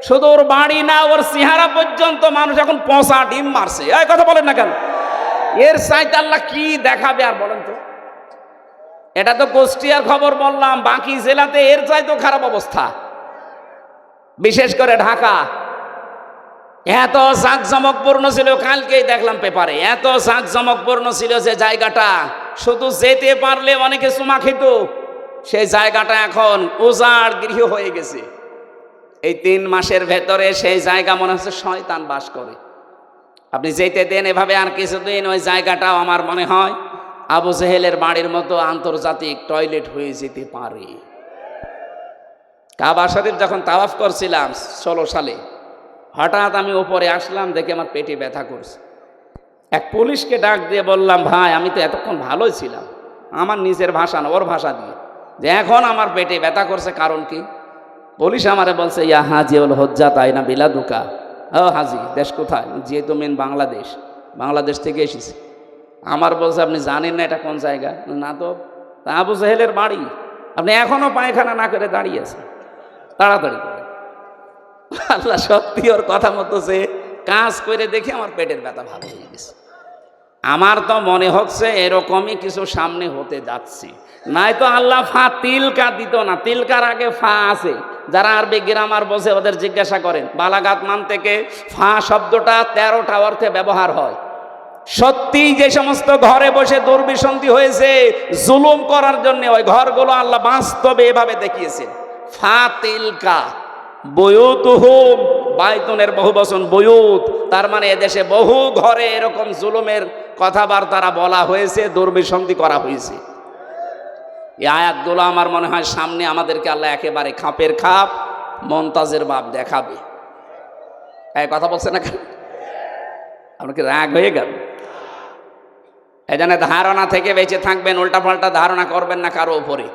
শুধু ওর বাড়ি না, ওর চেহারা পর্যন্ত মানুষ এখন পচা ডিম মারছে। এই কথা বলেন না কেন? এর চাইতে আল্লাহ কি দেখাবে আর বলেন তো? এটা তো কুষ্টিয়ার খবর বললাম, বাকি জেলাতে এর চাইতেও খারাপ অবস্থা, বিশেষ করে ঢাকা। এত জাঁকজমকপূর্ণ ছিল, কালকেই দেখলাম পেপারে, এত জাঁকজমকপূর্ণ ছিল যে জায়গাটা শুধু যেতে পারলে অনেকে চুমা খেত। সেই জায়গাটা এখন উজাড় গৃহ হয়ে গেছে। এই 3 মাসের ভেতরে সেই জায়গা মনে হচ্ছে শয়তান বাস করে। আপনি যেতে দেন এভাবে, আর কিছুদিন ওই জায়গাটাও আমার মনে হয় আবু জেহেলের বাড়ির মতো আন্তর্জাতিক টয়লেট হয়ে যেতে পারে। কাবা শরীফ যখন তাওয়াফ করছিলাম 16 সালে, হঠাৎ আমি ওপরে আসলাম, দেখে আমার পেটে ব্যথা করছে। এক পুলিশকে ডাক দিয়ে বললাম, ভাই আমি তো এতক্ষণ ভালোই ছিলাম, আমার নিজের ভাষা না ওর ভাষা দিয়ে, যে এখন আমার পেটে ব্যথা করছে, কারণ কি? পুলিশ আমারে বলছে ইয়া হাজি ওল হজ্জা তাই না বিলাদুকা। ও হাজি, দেশ কোথায়? যেহেতু মেন বাংলাদেশ, বাংলাদেশ থেকে এসেছি। আমার বলছে আপনি জানেন না এটা কোন জায়গা? না তো। তা আবু জাহেলের বাড়ি, আপনি এখনো পায়খানা না করে দাঁড়িয়ে আছেন, তাড়াতাড়ি করে। আল্লাহ সত্যি ওর কথা মতো সে কাজ করে দেখে আমার পেটের ব্যথা ভালো হয়ে গেছে। আমার তো মনে হচ্ছে এরকমই কিছু সামনে হতে যাচ্ছে, নাই তো আল্লাহ ফা তিলকা দিত না। তিলকার আগে ফা আছে, যারা আরবি গ্রামার বোঝে ওদের জিজ্ঞাসা করেন। বালাগাত মান থেকে ফা শব্দটা 13টা অর্থে ব্যবহার হয়। সত্যি যে সমস্ত ঘরে বসে দুর্বিসন্ধি হয়েছে জুলুম করার জন্য, ওই ঘরগুলো আল্লাহ বাস্তবে এভাবে দেখিয়েছে। ফা তিলকা বুয়ুতুহুম, বাইতুনের বহুবচন বুয়ুত, তার মানে এদেশে বহু ঘরে এরকম জুলুমের কথাবার্তা বলা হয়েছে, দুর্বিসন্ধি করা হয়েছে। এই আয়াতগুলো আমার মনে হয় সামনে আমাদেরকে আল্লাহ একেবারে খাপের খাপ মন্তাজের বাপ দেখাবে। এই কথা বলছে না কেন? আপনাকে রাগ হয়ে গেল? এই জন্য ধারণা থেকে বেঁচে থাকবেন, উল্টাপাল্টা ধারণা করবেন না কারো উপরে।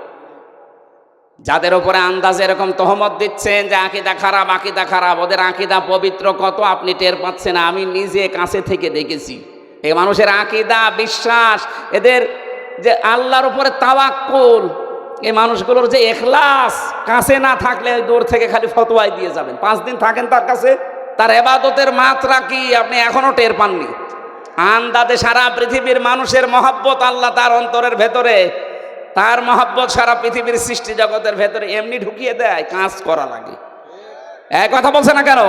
যাদের উপরে আন্দাজে এরকম তহমত দিচ্ছেন যে আকিদা খারাপ, আকিদা খারাপ, ওদের আকিদা পবিত্র কত আপনি টের পাচ্ছেন। আমি নিজে কাছে থেকে দেখেছি এই মানুষের আকিদা, বিশ্বাস, এদের যে আল্লাহর উপরে তাওয়াক্কুল, এই মানুষগুলোর যে ইখলাস, কাছে না থাকলে দূর থেকে খালি ফতোয়াই দিয়ে যাবেন। 5 দিন থাকেন তার কাছে, তার ইবাদতের মাত্রা কি আপনি এখনো টের পাননি। আন্দাজে সারা পৃথিবীর মানুষের মহব্বত আল্লাহ তার অন্তরের ভেতরে, তার মহব্বত সারা পৃথিবীর সৃষ্টি জগতের ভেতরে এমনি ঢুকিয়ে দেয়, কাজ করা লাগে। এক কথা বলছে না কেন?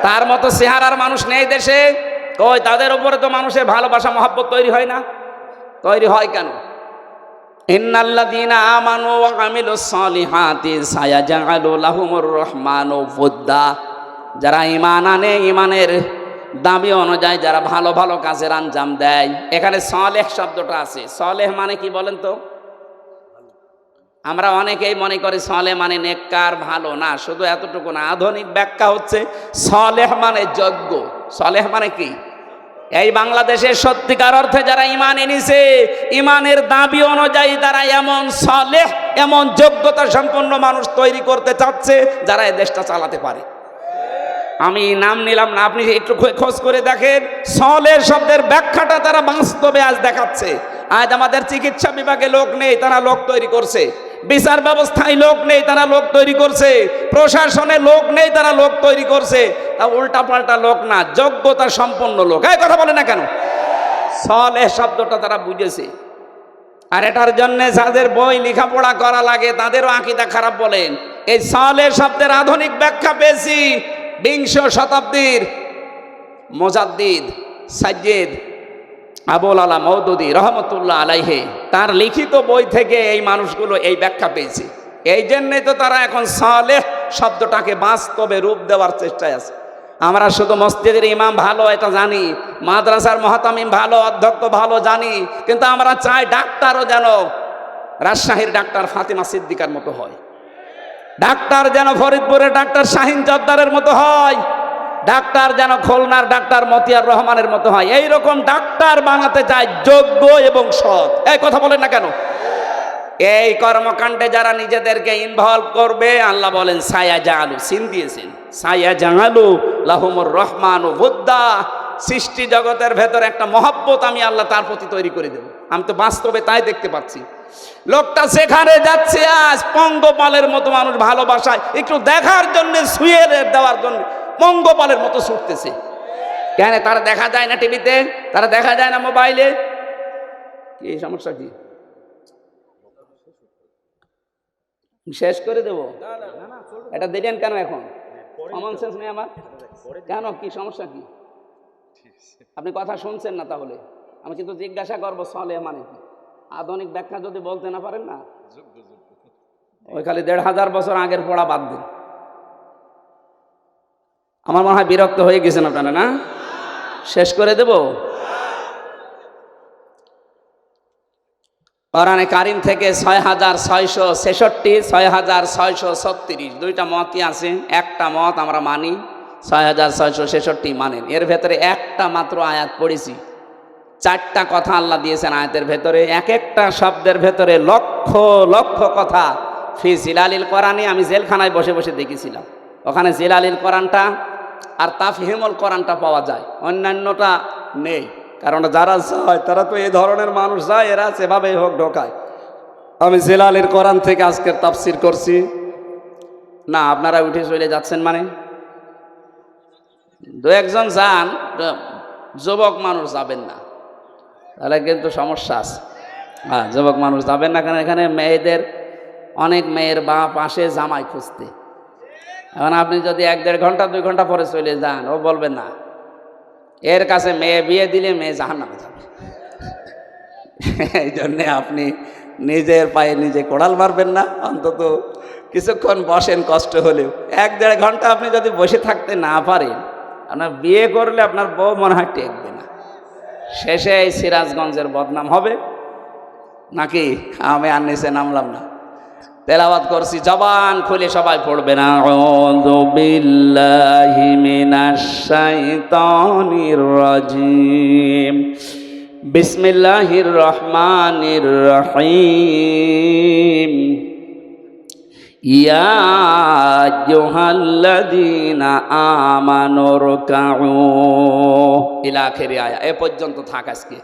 তার মতো চেহারার মানুষ নেই দেশে। কই তাদের উপরে তো মানুষের ভালোবাসা মহব্বত তৈরি হয় না? তৈরি হয় কেন? ইন্নাল্লাযীনা আমানু ওয়া আমিলুস সালিহাতি সায়াজআলু লাহুমুর রহমানু ওয়ুদ্দা। যারা ঈমান আনে, ঈমানের দাবি অনুযায়ী যারা ভালো ভালো কাজের আঞ্জাম দেয়। এখানে সালেহ শব্দটা আছে। সালেহ মানে কি বলেন তো? আমরা অনেকেই মনে করি সালেহ মানে নেককার, ভালো না। শুধু এতটুকু না, আধুনিক ব্যাখ্যা হচ্ছে সালেহ মানে যোগ্য। সালেহ মানে কি? এই বাংলাদেশের সত্যিকার অর্থে যারা ঈমান এনেছে, ঈমানের দাবি অনুযায়ী তারা এমন সালেহ, এমন যোগ্যতা সম্পন্ন মানুষ তৈরি করতে চাচ্ছে যারা এই দেশটা চালাতে পারে। আমি নাম নিলাম না, আপনি একটু খোঁজ করে দেখেন। সালেহ শব্দের ব্যাখ্যাটা তারা বাস্তবে আজ দেখাচ্ছে। আজ আমাদের চিকিৎসা বিভাগে লোক নেই, তারা লোক তৈরি করছে। বিচার ব্যবস্থায় লোক নেই, তারা লোক তৈরি করছে। প্রশাসনে লোক নেই, তারা লোক তৈরি করছে। তা উল্টা পাল্টা লোক না, যোগ্যতা সম্পন্ন লোক। এই কথা বলে না কেন? সালেহ শব্দটা তারা বুঝেছে। আর এটার জন্য যাদের বই লেখাপড়া করা লাগে তাদেরও আকীদা খারাপ বলেন। এই সালেহ শব্দের আধুনিক ব্যাখ্যা পেয়েছি 20 শতাব্দীর মুজাদ্দিদ সাজ্জেদ আবুল আলা মওদুদি রহমতুল্লাহ আলাইহি তার লিখিত বই থেকে এই মানুষগুলো এই ব্যাখ্যা পেয়েছে। এই জন্যই তো তারা এখন সালেহ শব্দটাকে বাস্তবে রূপ দেওয়ার চেষ্টায় আছে। আমরা শুধু মসজিদের ইমাম ভালো এটা জানি, মাদ্রাসার মুহতামিম ভালো, অধ্যক্ষ ভালো জানি, কিন্তু আমরা চাই ডাক্তারও যেন রাজশাহীর ডাক্তার ফাতিমা সিদ্দিকার মতো হয়, ডাক্তার যেন ফরিদপুরের ডাক্তার শাহিন জর্দারের মতো হয়, ডাক্তার যেন খুলনার ডাক্তার মতিয়ার রহমানের মতো হয়। এইরকম ডাক্তার বানাতে চায়, যোগ্য এবং সৎ। এই কথা বলেন না কেন? এই কর্মকাণ্ডে যারা নিজেদেরকে ইনভলভ করবে, আল্লাহ বলেন সায়াজআলু, সিন দিয়েছেন, সায়াজআলু লাহুমুর রহমানু ওয়ুদ্দা। সৃষ্টি জগতের ভেতর একটা মহব্বত আমি আল্লাহ তার প্রতি তৈরি করে দেব। আমি তো বাস্তবে তাই দেখতে পাচ্ছি। লোকটা সেখানে যাচ্ছে আজ পঙ্গপালের মতো, মানুষ ভালোবাসায় একটু দেখার জন্য, শুয়ে দেওয়ার জন্য পঙ্গপালের মতো ছুটতেছে। কেন? তারা দেখা যায় না টিভিতে, তারা দেখা যায় না মোবাইলে। কি সমস্যা? কি শেষ করে দেব? এটা দিলেন কেন এখন? কমন সেন্স নেই আমার কেন? কি সমস্যা? কি আপনি কথা শুনছেন না? তাহলে আমি কিন্তু জিজ্ঞাসা করবো সালেহ মানে কি। আধুনিক ব্যাখ্যা যদি বলতে না পারেন না, ওই খালি 1500 বছর আগের পড়া বাদ দিন। আমার মনে হয় বিরক্ত হয়ে গেছেন আপনারা, না? শেষ করে দেব। কোরআনে কারিম থেকে 6666, 6636, দুইটা মতই আছে। একটা মত আমরা মানি, 6666 মানেন। এর ভেতরে একটা মাত্র আয়াত পড়েছি, 4টা কথা আল্লাহ দিয়েছেন আয়াতের ভেতরে। এক একটা শব্দের ভেতরে লক্ষ লক্ষ কথা। ফি জিলালিল কোরআনে, আমি জেলখানায় বসে বসে দেখেছিলাম, ওখানে জিলালিল কোরআনটা আর তাফহিমুল কোরআনটা পাওয়া যায়, অন্যান্যটা নেই। কারণ যারা যায় তারা তো এই ধরনের মানুষ যায়, এরা সেভাবেই হোক ঢোকায়। আমি জিলালিল কোরআন থেকে আজকের তাফসির করছি না। আপনারা উঠে চলে যাচ্ছেন মানে? 2-1 যান, যুবক মানুষ যাবেন না, তাহলে কিন্তু সমস্যা আছে। হ্যাঁ, যুবক মানুষ যাবেন না, কারণ এখানে মেয়েদের, অনেক মেয়ের বাপ আসে জামাই খুঁজতে। এখন আপনি যদি 1-1.5 ঘন্টা 2 ঘন্টা পরে চলে যান, ও বলবেন না, এর কাছে মেয়ে বিয়ে দিলে মেয়ে জাহান্নামে যাবে। এই জন্যে আপনি নিজের পায়ে নিজে কোড়াল মারবেন না, অন্তত কিছুক্ষণ বসেন, কষ্ট হলেও। 1-1.5 ঘন্টা আপনি যদি বসে থাকতে না পারেন, আপনার বিয়ে করলে আপনার বউ মনে হয় টেকবে না। শেষে এই সিরাজগঞ্জের বদনাম হবে নাকি? আমি আর নিচে নামলাম না। তেলাওয়াত করছি, জবান খুলে সবাই পড়বেন। আউযু বিল্লাহি মিনাশ শাইতানির রাজিম, বিসমিল্লাহির রহমানির রহিম, ইয়া আইয়ুহাল্লাযীনা আমানু রুকউ ইলা আখির আয়া। এ পর্যন্ত থাক আজকে।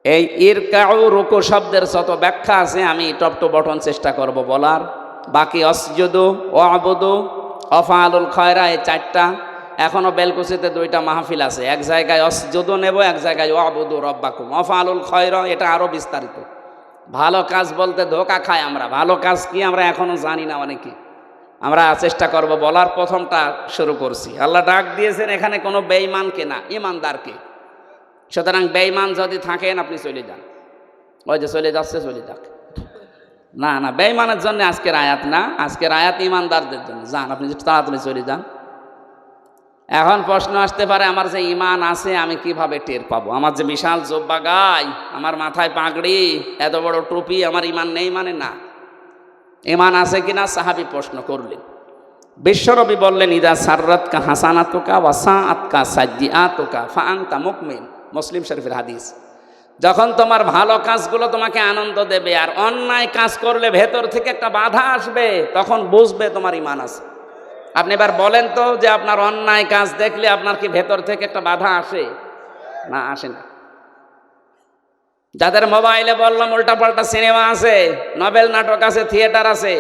এই ইরকাউ রুকু শব্দের যত ব্যাখ্যা আছে আমি টপ টু বটন চেষ্টা করব বলার। বাকি অসজুদু, ওয়াবুদু, অফআলুল খয়রা, এই চারটা। এখনো বেলকুচিতে 2টা মাহফিল আছে, এক জায়গায় অসজুদু নেব, এক জায়গায় ওয়াবুদু রব্বাকুম। অফআলুল খয়রা এটা আরো বিস্তারিত। ভালো কাজ বলতে ধোকা খাই আমরা, ভালো কাজ কি আমরা এখনো জানি না অনেকে। আমরা চেষ্টা করব বলার। প্রথমটা শুরু করছি। আল্লাহ ডাক দিয়েছেন এখানে কোনো বেঈমানকে না, ইমানদারকে। সুতরাং বেঈমান যদি থাকেন আপনি চলে যান। ওই যে চলে যাচ্ছে, চলে যাক। না না, বেঈমানের জন্য আজকের আয়াত না, আজকের আয়াত ইমানদারদের জন্য। যান আপনি তাড়াতাড়ি চলে যান। এখন প্রশ্ন আসতে পারে, আমার যে ইমান আছে আমি কিভাবে টের পাবো? আমার যে বিশাল জোব্বা গাই, আমার মাথায় পাগড়ি, এত বড় টুপি, আমার ইমান নেই মানে? না, ইমান আছে কিনা সাহাবী প্রশ্ন করলেন। বিশ্বনবী বললেন, ইদা সাররাতকা হাসানাতুকা ওয়া সাআতকা সাইয়্যাতুকা ফাআনতা মুকমিন। মুসলিম শরীফের হাদিস। যখন তোমার ভালো কাজগুলো তোমাকে আনন্দ দেবে আর অন্যায় কাজ করলে ভেতর থেকে একটা বাধা আসবে, তখন বুঝবে তোমার ইমান আছে। আপনি এবার বলেন তো যে আপনার অন্যায় কাজ দেখলে আপনার কি ভেতর থেকে একটা বাধা আসে? না, আসে না। যাদের মোবাইলে বললাম উল্টাপাল্টা সিনেমা আছে, নভেল নাটক আছে, থিয়েটার আছে,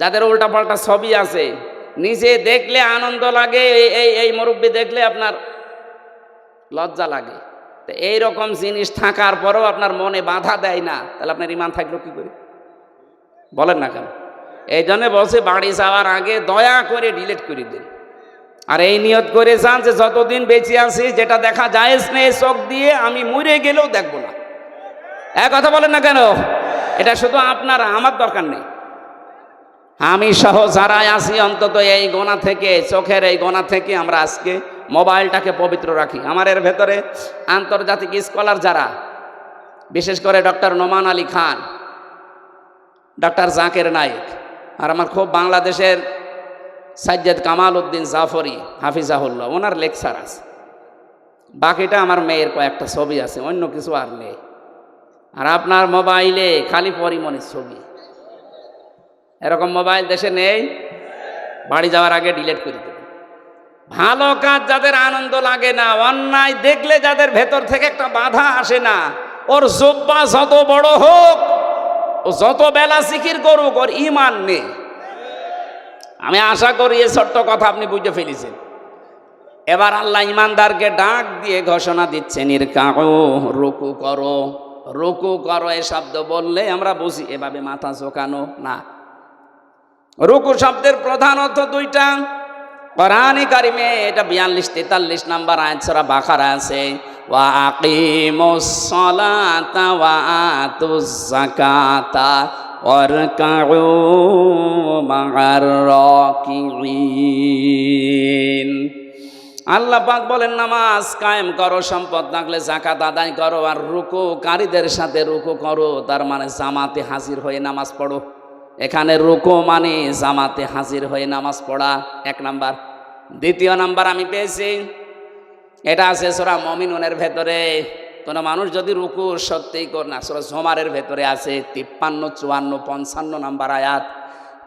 যাদের উল্টাপাল্টা ছবি আছে, নিজে দেখলে আনন্দ লাগে, এই মুরব্বি দেখলে আপনার লজ্জা লাগে। তো এইরকম জিনিস থাকার পরেও আপনার মনে বাধা দেয় না, তাহলে আপনার ইমান থাকলো কি করে? বলেন না কেন? এই জন্য বলছে বাড়ি যাওয়ার আগে দয়া করে ডিলিট করে দিন। আর এই নিয়ত করে যান যে যতদিন বেঁচে আছি যেটা দেখা জায়েজ নেই চোখ দিয়ে, আমি মরে গেলেও দেখবো না। এক কথা বলেন না কেন? এটা শুধু আপনারা, আমার দরকার নেই। আমি সহ যারাই আছি অন্তত এই গোনা থেকে, চোখের এই গোনা থেকে আমরা আজকে মোবাইলটাকে পবিত্র রাখি। আমার এর ভেতরে আন্তর্জাতিক স্কলার যারা, বিশেষ করে ডক্টর নোমান আলী খান, ডক্টর জাকির নায়েক, আর আমার খুব বাংলাদেশের সাজ্জাদ কামাল উদ্দিন জাফরি হাফিজাহুল্লাহ, ওনার লেকচার আছে। বাকিটা আমার মেয়ের কয়েকটা ছবি আছে, অন্য কিছু আর নেই। আর আপনার মোবাইলে খালি পরিমণির ছবি। এরকম মোবাইল দেশে নেই। বাড়ি যাওয়ার আগে ডিলিট করে দেবে। ভালো কাজ যাদের আনন্দ লাগে না, অন্যায় দেখলে যাদের ভেতর থেকে একটা বাধা আসে না, ওর জোব্বা যত বড় হোক, ও যত বেলা জিকির করুক, ওর ইমান নেই। আমি আশা করি এই ছোট্ট কথা আপনি বুঝে ফেলেছেন। এবার আল্লাহ ইমানদারকে ডাক দিয়ে ঘোষণা দিচ্ছেন, ইরকাউ, রুকু করো। রুকু করো এই শব্দ বললে আমরা বুঝি এভাবে মাথা ঝোঁকানো না। রুকু শব্দের প্রধান অর্থ 2টা। কোরআনে কারিমে এটা 42-43 নম্বর আয়াত সূরা বাকারা আছে, ওয়া আকিমুস সালাতা ওয়া আতুজ যাকাতা ওয়ারকাউ মা'আর রাকিঈন। আল্লাহ পাক বলেন, নামাজ কায়েম করো, সম্পদ থাকলে যাকাত আদায় করো, আর রুকুকারীদের সাথে রুকু করো। তার মানে জামাতে হাজির হয়ে নামাজ পড়ো। এখানে রুকু মানে জামাতে হাজির হয়ে নামাজ পড়া, 1 নাম্বার। 2 নাম্বার আমি পেয়েছি, এটা আছে সূরা মুমিনুনের ভেতরে। কোনো মানুষ যদি রুকু সত্যিই করে না, সূরা জুমারের ভেতরে আছে 53, 54, 55 নাম্বার আয়াত।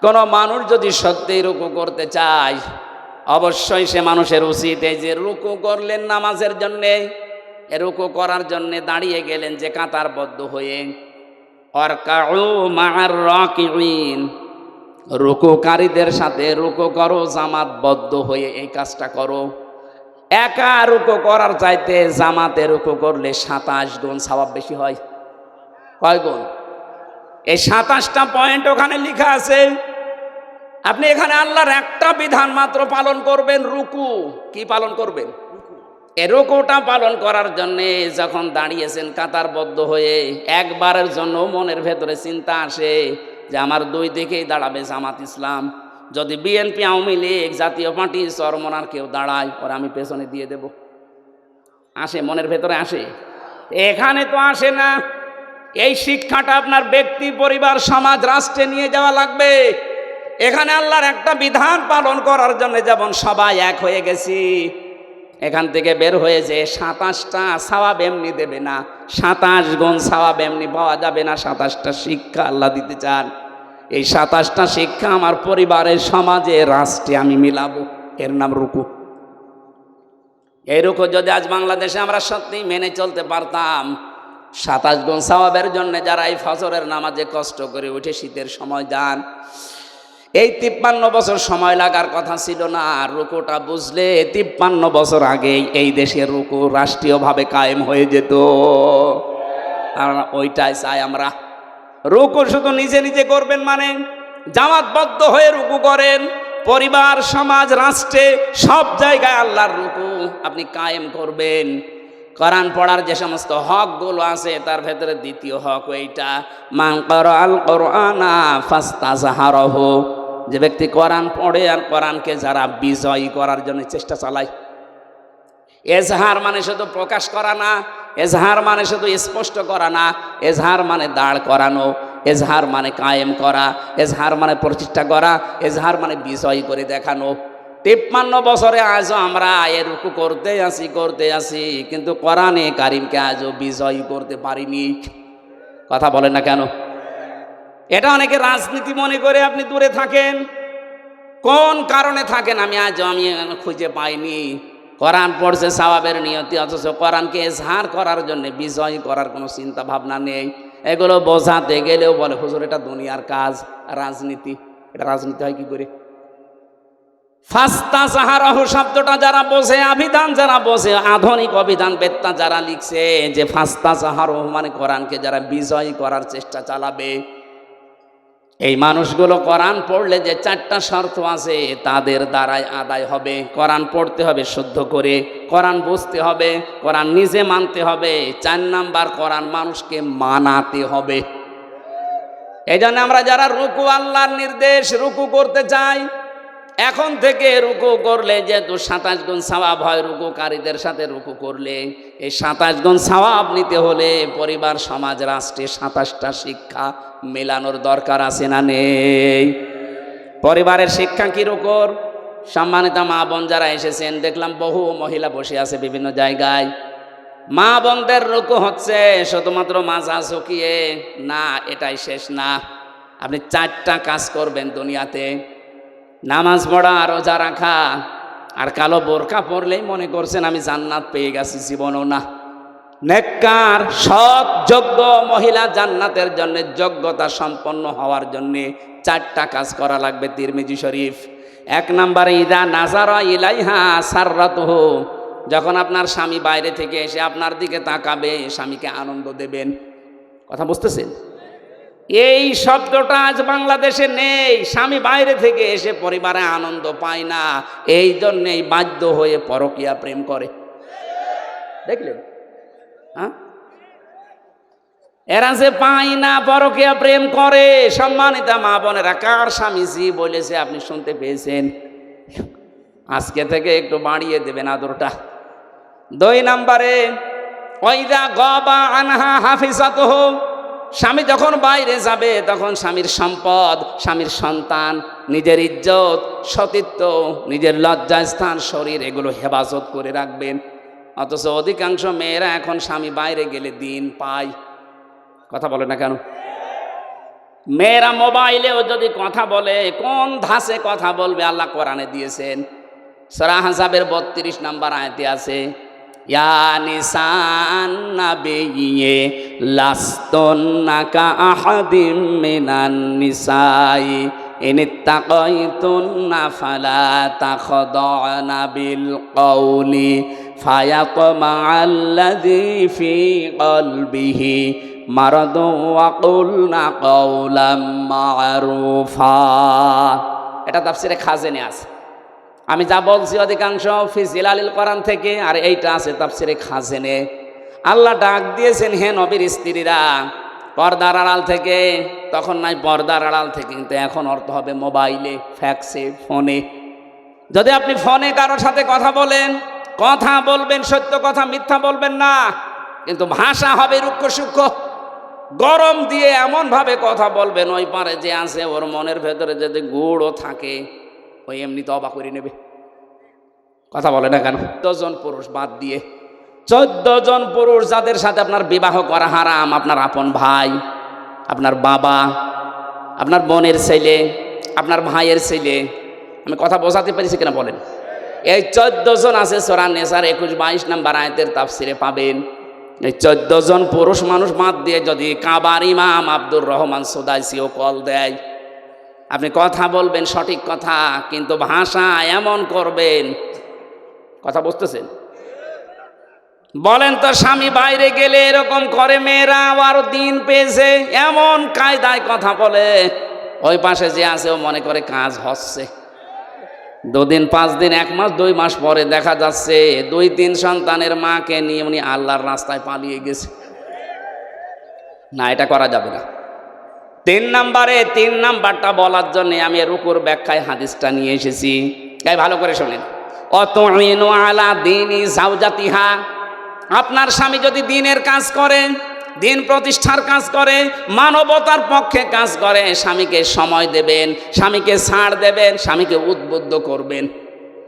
কোনো মানুষ যদি সত্যিই রুকু করতে চায়, অবশ্যই সে মানুষের উচিত এই যে রুকু করলেন নামাজের জন্যে, রুকু করার জন্যে দাঁড়িয়ে গেলেন যে কাতারবদ্ধ হয়ে, ওয়ারকাউ মা'আর রাকিঈন, রুকুকারীদের সাথে রুকু করো, জামাতবদ্ধ হয়ে এই কাজটা করো। একা রুকু করার চাইতে জামাতে রুকু করলে 27 গুণ সওয়াব বেশি হয়। কয় গুণ? এই 27টা পয়েন্ট ওখানে লেখা আছে। আপনি এখানে আল্লাহর একটা বিধান মাত্র পালন করবেন, রুকু। কি পালন করবেন? এই রুকুটা পালন করার জন্যে যখন দাঁড়িয়েছেন কাতারবদ্ধ হয়ে, একবারের জন্য মনের ভেতরে চিন্তা আসে যে আমার 2 দিকেই দাঁড়াবে জামাত ইসলাম। যদি বিএনপি, আওয়ামী লীগ, জাতীয় পার্টি, চরমনার কেউ দাঁড়ায়, ওরা আমি পেছনে দিয়ে দেব। আসে? মনের ভেতরে আসে? এখানে তো আসে না। এই শিক্ষাটা আপনার ব্যক্তি, পরিবার, সমাজ, রাষ্ট্রে নিয়ে যাওয়া লাগবে। এখানে আল্লাহর একটা বিধান পালন করার জন্য যেমন সবাই এক হয়ে গেছি, এখান থেকে বের হয়ে যে 27টা সওয়াব এমনি দেবে না, 27 গুণ সওয়াব এমনি পাওয়া যাবে না। 27টা শিক্ষা আল্লাহ দিতে চান। এই 27টা শিক্ষা আমার পরিবারের, সমাজে, রাষ্ট্রে আমি মিলাবো। এর নাম রুকু। এই রুকু যদি আজ বাংলাদেশে আমরা সত্যি মেনে চলতে পারতাম, 27 গুণ সওয়াবের জন্য যারা এই ফজরের নামাজে কষ্ট করে উঠে শীতের সময় যান, এই 53 বছর সময় লাগার কথা ছিল না। রুকুটা বুঝলে 53 বছর আগেই এই দেশের রুকু রাষ্ট্রীয়ভাবে কায়েম হয়ে যেত। আর ওইটাই চাই আমরা। রুকু শুধু নিজে নিজে করবেন মানে জামাতবদ্ধ হয়ে রুকু করেন, পরিবার, সমাজ, রাষ্ট্রে সব জায়গায় আল্লাহর রুকু আপনি কায়েম করবেন। কোরআন পড়ার যে সমস্ত হকগুলো আছে তার ভেতরে দ্বিতীয় হক এইটা, মান ক্বারাআল কুরআনা ফাস্তাযহারাহু, যে ব্যক্তি কোরআন পড়ে আর কোরআনকে যারা বিজয়ী করার জন্য চেষ্টা চালায়। এজহার মানে শুধু প্রকাশ করা না, এজহার মানে শুধু স্পষ্ট করা না, এজহার মানে দাঁড় করানো, এজহার মানে কায়েম করা, এজহার মানে প্রতিষ্ঠা করা, এজহার মানে বিজয়ী করে দেখানো। 53 বছরে আজও আমরা এ রুকু করতে আসি, কিন্তু কোরআনে কারিমকে আজও বিজয়ী করতে পারিনি। কথা বলেন না কেন? এটা অনেকে রাজনীতি মনে করে আপনি দূরে থাকেন। কোন কারণে থাকেন আমি খুঁজে পাইনি। কোরআন পড়ছে সওয়াবের নিয়তি, অথচ কোরআনকে এজহার করার জন্য, বিজয় করার কোনো চিন্তা ভাবনা নেই। এগুলো বোঝাতে গেলেও বলে হুজুর এটা দুনিয়ার কাজ, রাজনীতি। এটা রাজনীতি হয় কি করে? ফাস্তাযহারাহু শব্দটা যারা বোঝে, অভিধান যারা বোঝে, আধুনিক অভিধান বেত্তা যারা লিখছে যে ফাস্তাযহারাহু মানে কোরআনকে যারা বিজয় করার চেষ্টা চালাবে, এই মানুষগুলো কোরআন পড়লে যে 4টা শর্ত আছে তাদের দ্বারাই আদায় হবে। কোরআন পড়তে হবে শুদ্ধ করে, কোরআন বুঝতে হবে, কোরআন নিজে মানতে হবে। 4 নাম্বার, কোরআন মানুষকে মানাতে হবে। এই জন্য আমরা যারা রুকু, আল্লাহর নির্দেশ, রুকু করতে চাই, এখন থেকে রুকু করলে যেহেতু 27 গুণ সওয়াব হয়, রুকুকারীদের সাথে রুকু করলে এই 27 গুণ সওয়াব নিতে হলে পরিবার, সমাজ, রাষ্ট্রে 27টা শিক্ষা মেলানোর দরকার আছে না নেই? পরিবারের শিক্ষা কি রুকুর? সম্মানিত মা বোন যারা এসেছেন, দেখলাম বহু মহিলা বসে আছে বিভিন্ন জায়গায়। মা বোনদের রুকু হচ্ছে শুধুমাত্র মাজা ঝুঁকিয়ে না, এটাই শেষ না। আপনি 4টা কাজ করবেন দুনিয়াতে: নামাজ পড়া, রোজা রাখা, আর কালো বোরকা পরলেই মনে করছেন আমি জান্নাত পেয়ে গেছি। জীবনও না। নেককার, সৎ, যোগ্য মহিলা জান্নাতের জন্য, যোগ্যতা সম্পন্ন হওয়ার জন্য 4টা কাজ করা লাগবে। তিরমিজি শরীফ। 1 নম্বরে ইদা নাজারা ইলাইহা সাররাতুহু, যখন আপনার স্বামী বাইরে থেকে এসে আপনার দিকে তাকাবে, স্বামীকে আনন্দ দেবেন। কথা বুঝতেছেন? এই শব্দটা আজ বাংলাদেশে নেই। স্বামী বাইরে থেকে এসে পরিবারে আনন্দ পায় না, এই জন্যেই বাধ্য হয়ে পরকীয়া প্রেম করে। দেখলেন? হ্যাঁ, এরা যে পায় না পরকীয়া প্রেম করে। সম্মানিতা মা বোনেরা, কার স্বামী জি বলেছে আপনি শুনতে পেয়েছেন? আজকে থেকে একটু বাড়িয়ে দেবেন আদরটা। 2 নম্বরে ওয়াইদা গাবা আনহা হাফিজাতুহু, স্বামী যখন বাইরে যাবে তখন স্বামীর সম্পদ, স্বামীর সন্তান, নিজের ইজ্জত, সতীত্ব, নিজের লজ্জাস্থান, শরীর, এগুলো হেফাজত করে রাখবেন। অথচ অধিকাংশ মেয়েরা এখন স্বামী বাইরে গেলে দিন পায়। কথা বলে না কেন? মেয়েরা মোবাইলেও যদি কথা বলে, কোন ধাঁচে কথা বলবে আল্লাহ কোরআনে দিয়েছেন। সূরা আহজাবের 32 নম্বর আয়াতে আছে, ইয়া নিসান নাবিয়্যি লাস্তুন্না কা আহাদিম মিনান নিসাই ইনিত্তাকাইতুন্না ফালা তাখদা'না বিল কওলি ফায়াতমা'আল্লাযী ফী কলবিহি মারাদু ওয়া কুলনা কাওলাম মা'রুফা। এটা তাফসীরে খাজেনে আছে। আমি যা বলছি অধিকাংশ ফি জিলালিল কোরআন থেকে, আর এইটা আছে তাফসীরে খাজেনে। আল্লাহ ডাক দিয়েছেন, হে নবীর স্ত্রীরা, পর্দার আড়াল থেকে। তখন নাই পর্দার আড়াল থেকে, কিন্তু এখন অর্থ হবে মোবাইলে, ফ্যাক্সে, ফোনে। যদি আপনি ফোনে কারোর সাথে কথা বলেন, কথা বলবেন সত্য কথা, মিথ্যা বলবেন না, কিন্তু ভাষা হবে রুক্ষ সূক্ষ্ম। গরম দিয়ে এমন ভাবে কথা বলবেন ওই পারে যে আছে ওর মনের ভেতরে যদি গুড়ও থাকে ওই এমনি তো অবাক করে নেবে। কথা বলে না কেন? 14 জন পুরুষ বাদ দিয়ে 14 জন পুরুষ যাদের সাথে আপনার বিবাহ করা হারাম, আপনার আপন ভাই, আপনার বাবা, আপনার বোনের ছেলে, আপনার ভাইয়ের ছেলে, আমি কথা বোঝাতে পেরেছি কিনা বলেন? এই 14 জন আছে সূরা নিসার 21-22 নম্বর আয়াতের তাফসিরে পাবেন। এই 14 জন পুরুষ মানুষ বাদ দিয়ে যদি কাবার ইমাম আব্দুর রহমান সুদাইসিও কল দেয়, আপনি কথা বলবেন সঠিক কথা, কিন্তু ভাষা এমন করবেন, কথা বুঝতেছেন? বলেন তো স্বামী বাইরে গেলে এরকম করে মেয়েরা, আরো দিন পেয়েছে এমন কায়দায় কথা বলে ওই পাশে যে আছে ও মনে করে কাজ হচ্ছে। 2 দিন 5 দিন 1 মাস 2 মাস পরে দেখা যাচ্ছে 2-3 সন্তানের মাকে নিয়ে উনি আল্লাহর রাস্তায় পালিয়ে গেছে। না, এটা করা যাবে না। 3 নাম্বারটা বলার জন্য আমি রুকুর ব্যাখ্যায় হাদিসটা নিয়ে এসেছি। তাই ভালো করে শোনেন। অতুইনু আলা দীনি যাওজাতিহা, আপনার স্বামী যদি দিনের কাজ করে, দিন প্রতিষ্ঠার কাজ করে, মানবতার পক্ষে কাজ করে, স্বামীকে সময় দেবেন, স্বামীকে ছাড় দেবেন, স্বামীকে উদ্বুদ্ধ করবেন।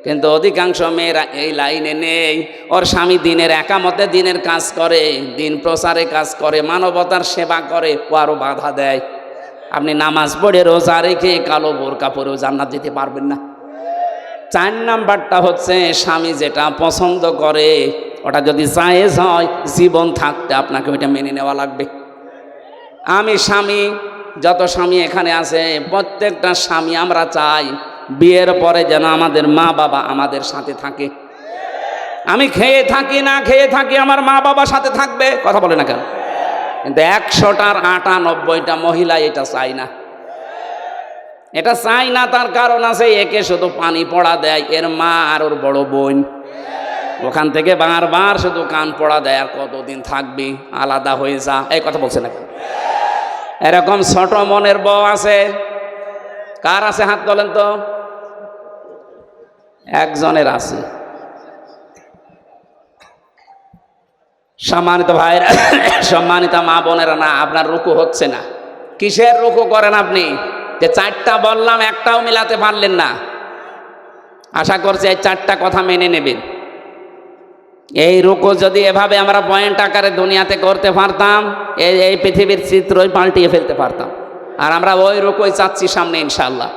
কিন্তু অধিকাংশ মেয়েরা এই লাইনে নেই। ওর স্বামী দিনের একামতে দিনের কাজ করে, দিন প্রচারে কাজ করে, মানবতার সেবা করে, ও আরও বাধা দেয়। আপনি নামাজ পড়ে রোজা রেখে কালো বোরকা পরেও জান্নাত যেতে পারবেন না। 4 নাম্বারটা হচ্ছে স্বামী যেটা পছন্দ করে ওটা যদি জায়েজ হয়, জীবন থাকতে আপনাকে ওইটা মেনে নেওয়া লাগবে। আমি স্বামী, যত স্বামী এখানে আছে প্রত্যেকটা স্বামী আমরা চাই বিয়ের পরে যেন আমাদের মা বাবা আমাদের সাথে থাকে। আমি খেয়ে থাকি না খেয়ে থাকি, আমার মা বাবার সাথে থাকবে, কথা বলে না কেন? কিন্তু 100টার 98টা মহিলা এটা চাই না। এটা চাই না, তার কারণ আছে, একে শুধু পানি পড়া দেয় এর মা আর ওর বড় বোন, ওখান থেকে বারবার শুধু কান পড়া দেয়, আর কতদিন থাকবি, আলাদা হয়ে যা, এই কথা বলছে না। এরকম ছোট মনের বউ আছে? কার আছে হাত তোলেন তো? একজনের আছে। সম্মানিত ভাইরা, সম্মানিত মা বোনেরা, না আপনার রুকু হচ্ছে না। কিসের রুকু করেন আপনি? যে 4টা বললাম একটাও মিলাতে পারলেন না। আশা করছি এই 4টা কথা মেনে নেবেন। এই রুকু যদি এভাবে আমরা পয়েন্ট আকারে দুনিয়াতে করতে পারতাম, এই পৃথিবীর চিত্রই পাল্টিয়ে ফেলতে পারতাম। আর আমরা ওই রুকুই চাচ্ছি সামনে ইনশাআল্লাহ।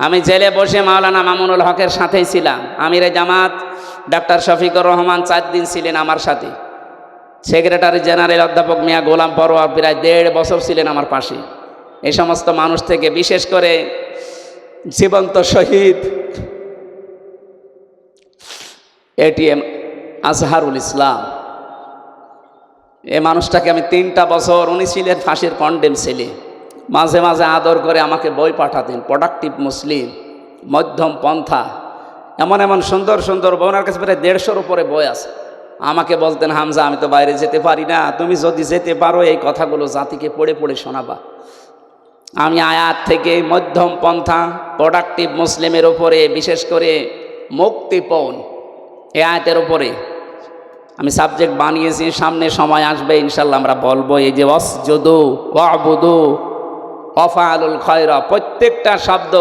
আমি জেলে বসে মাওলানা মামুনুল হকের সাথেই ছিলাম। আমিরে জামাত ডাক্তার শফিকুর রহমান 4 দিন ছিলেন আমার সাথে। সেক্রেটারি জেনারেল অধ্যাপক মিয়া গোলাম পরোয়ার প্রায় 1.5 বছর ছিলেন আমার পাশে। এই সমস্ত মানুষ থেকে, বিশেষ করে জীবন্ত শহীদ এটিএম আজহারুল ইসলাম, এই মানুষটাকে আমি 3টা বছর, উনি ছিলেন ফাঁসির কন্ডেম ছেলে, মাঝে মাঝে আদর করে আমাকে বই পাঠাতেন, প্রোডাক্টিভ মুসলিম, মধ্যম পন্থা, এমন এমন সুন্দর সুন্দর বই, ওনার কাছে প্রায় 150-র উপরে বই আছে। আমাকে বলতেন, হামজা আমি তো বাইরে যেতে পারি না, তুমি যদি যেতে পারো এই কথাগুলো জাতিকে পড়ে পড়ে শোনাবা। আমি আয়াত থেকে মধ্যম পন্থা, প্রোডাক্টিভ মুসলিমের উপরে, বিশেষ করে মুক্তিপণ এই আয়াতের উপরে আমি সাবজেক্ট বানিয়েছি। সামনে সময় আসবে ইনশাল্লাহ আমরা বলবো এই যে ওয়াসজুদু ওয়াবুদু ওয়াফআলুল খায়রা, প্রত্যেকটা শব্দ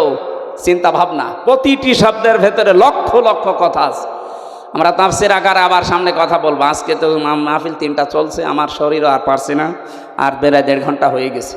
চিন্তা ভাবনা, প্রতিটি শব্দের ভেতরে লক্ষ লক্ষ কথা আছে। আমরা তাফসীর আকারে আবার সামনে কথা বলবো। আজকে তো মাহফিল 3টা চলছে, আমার শরীরও আর পারছে না, আর প্রায় 1.5 ঘন্টা হয়ে গেছে।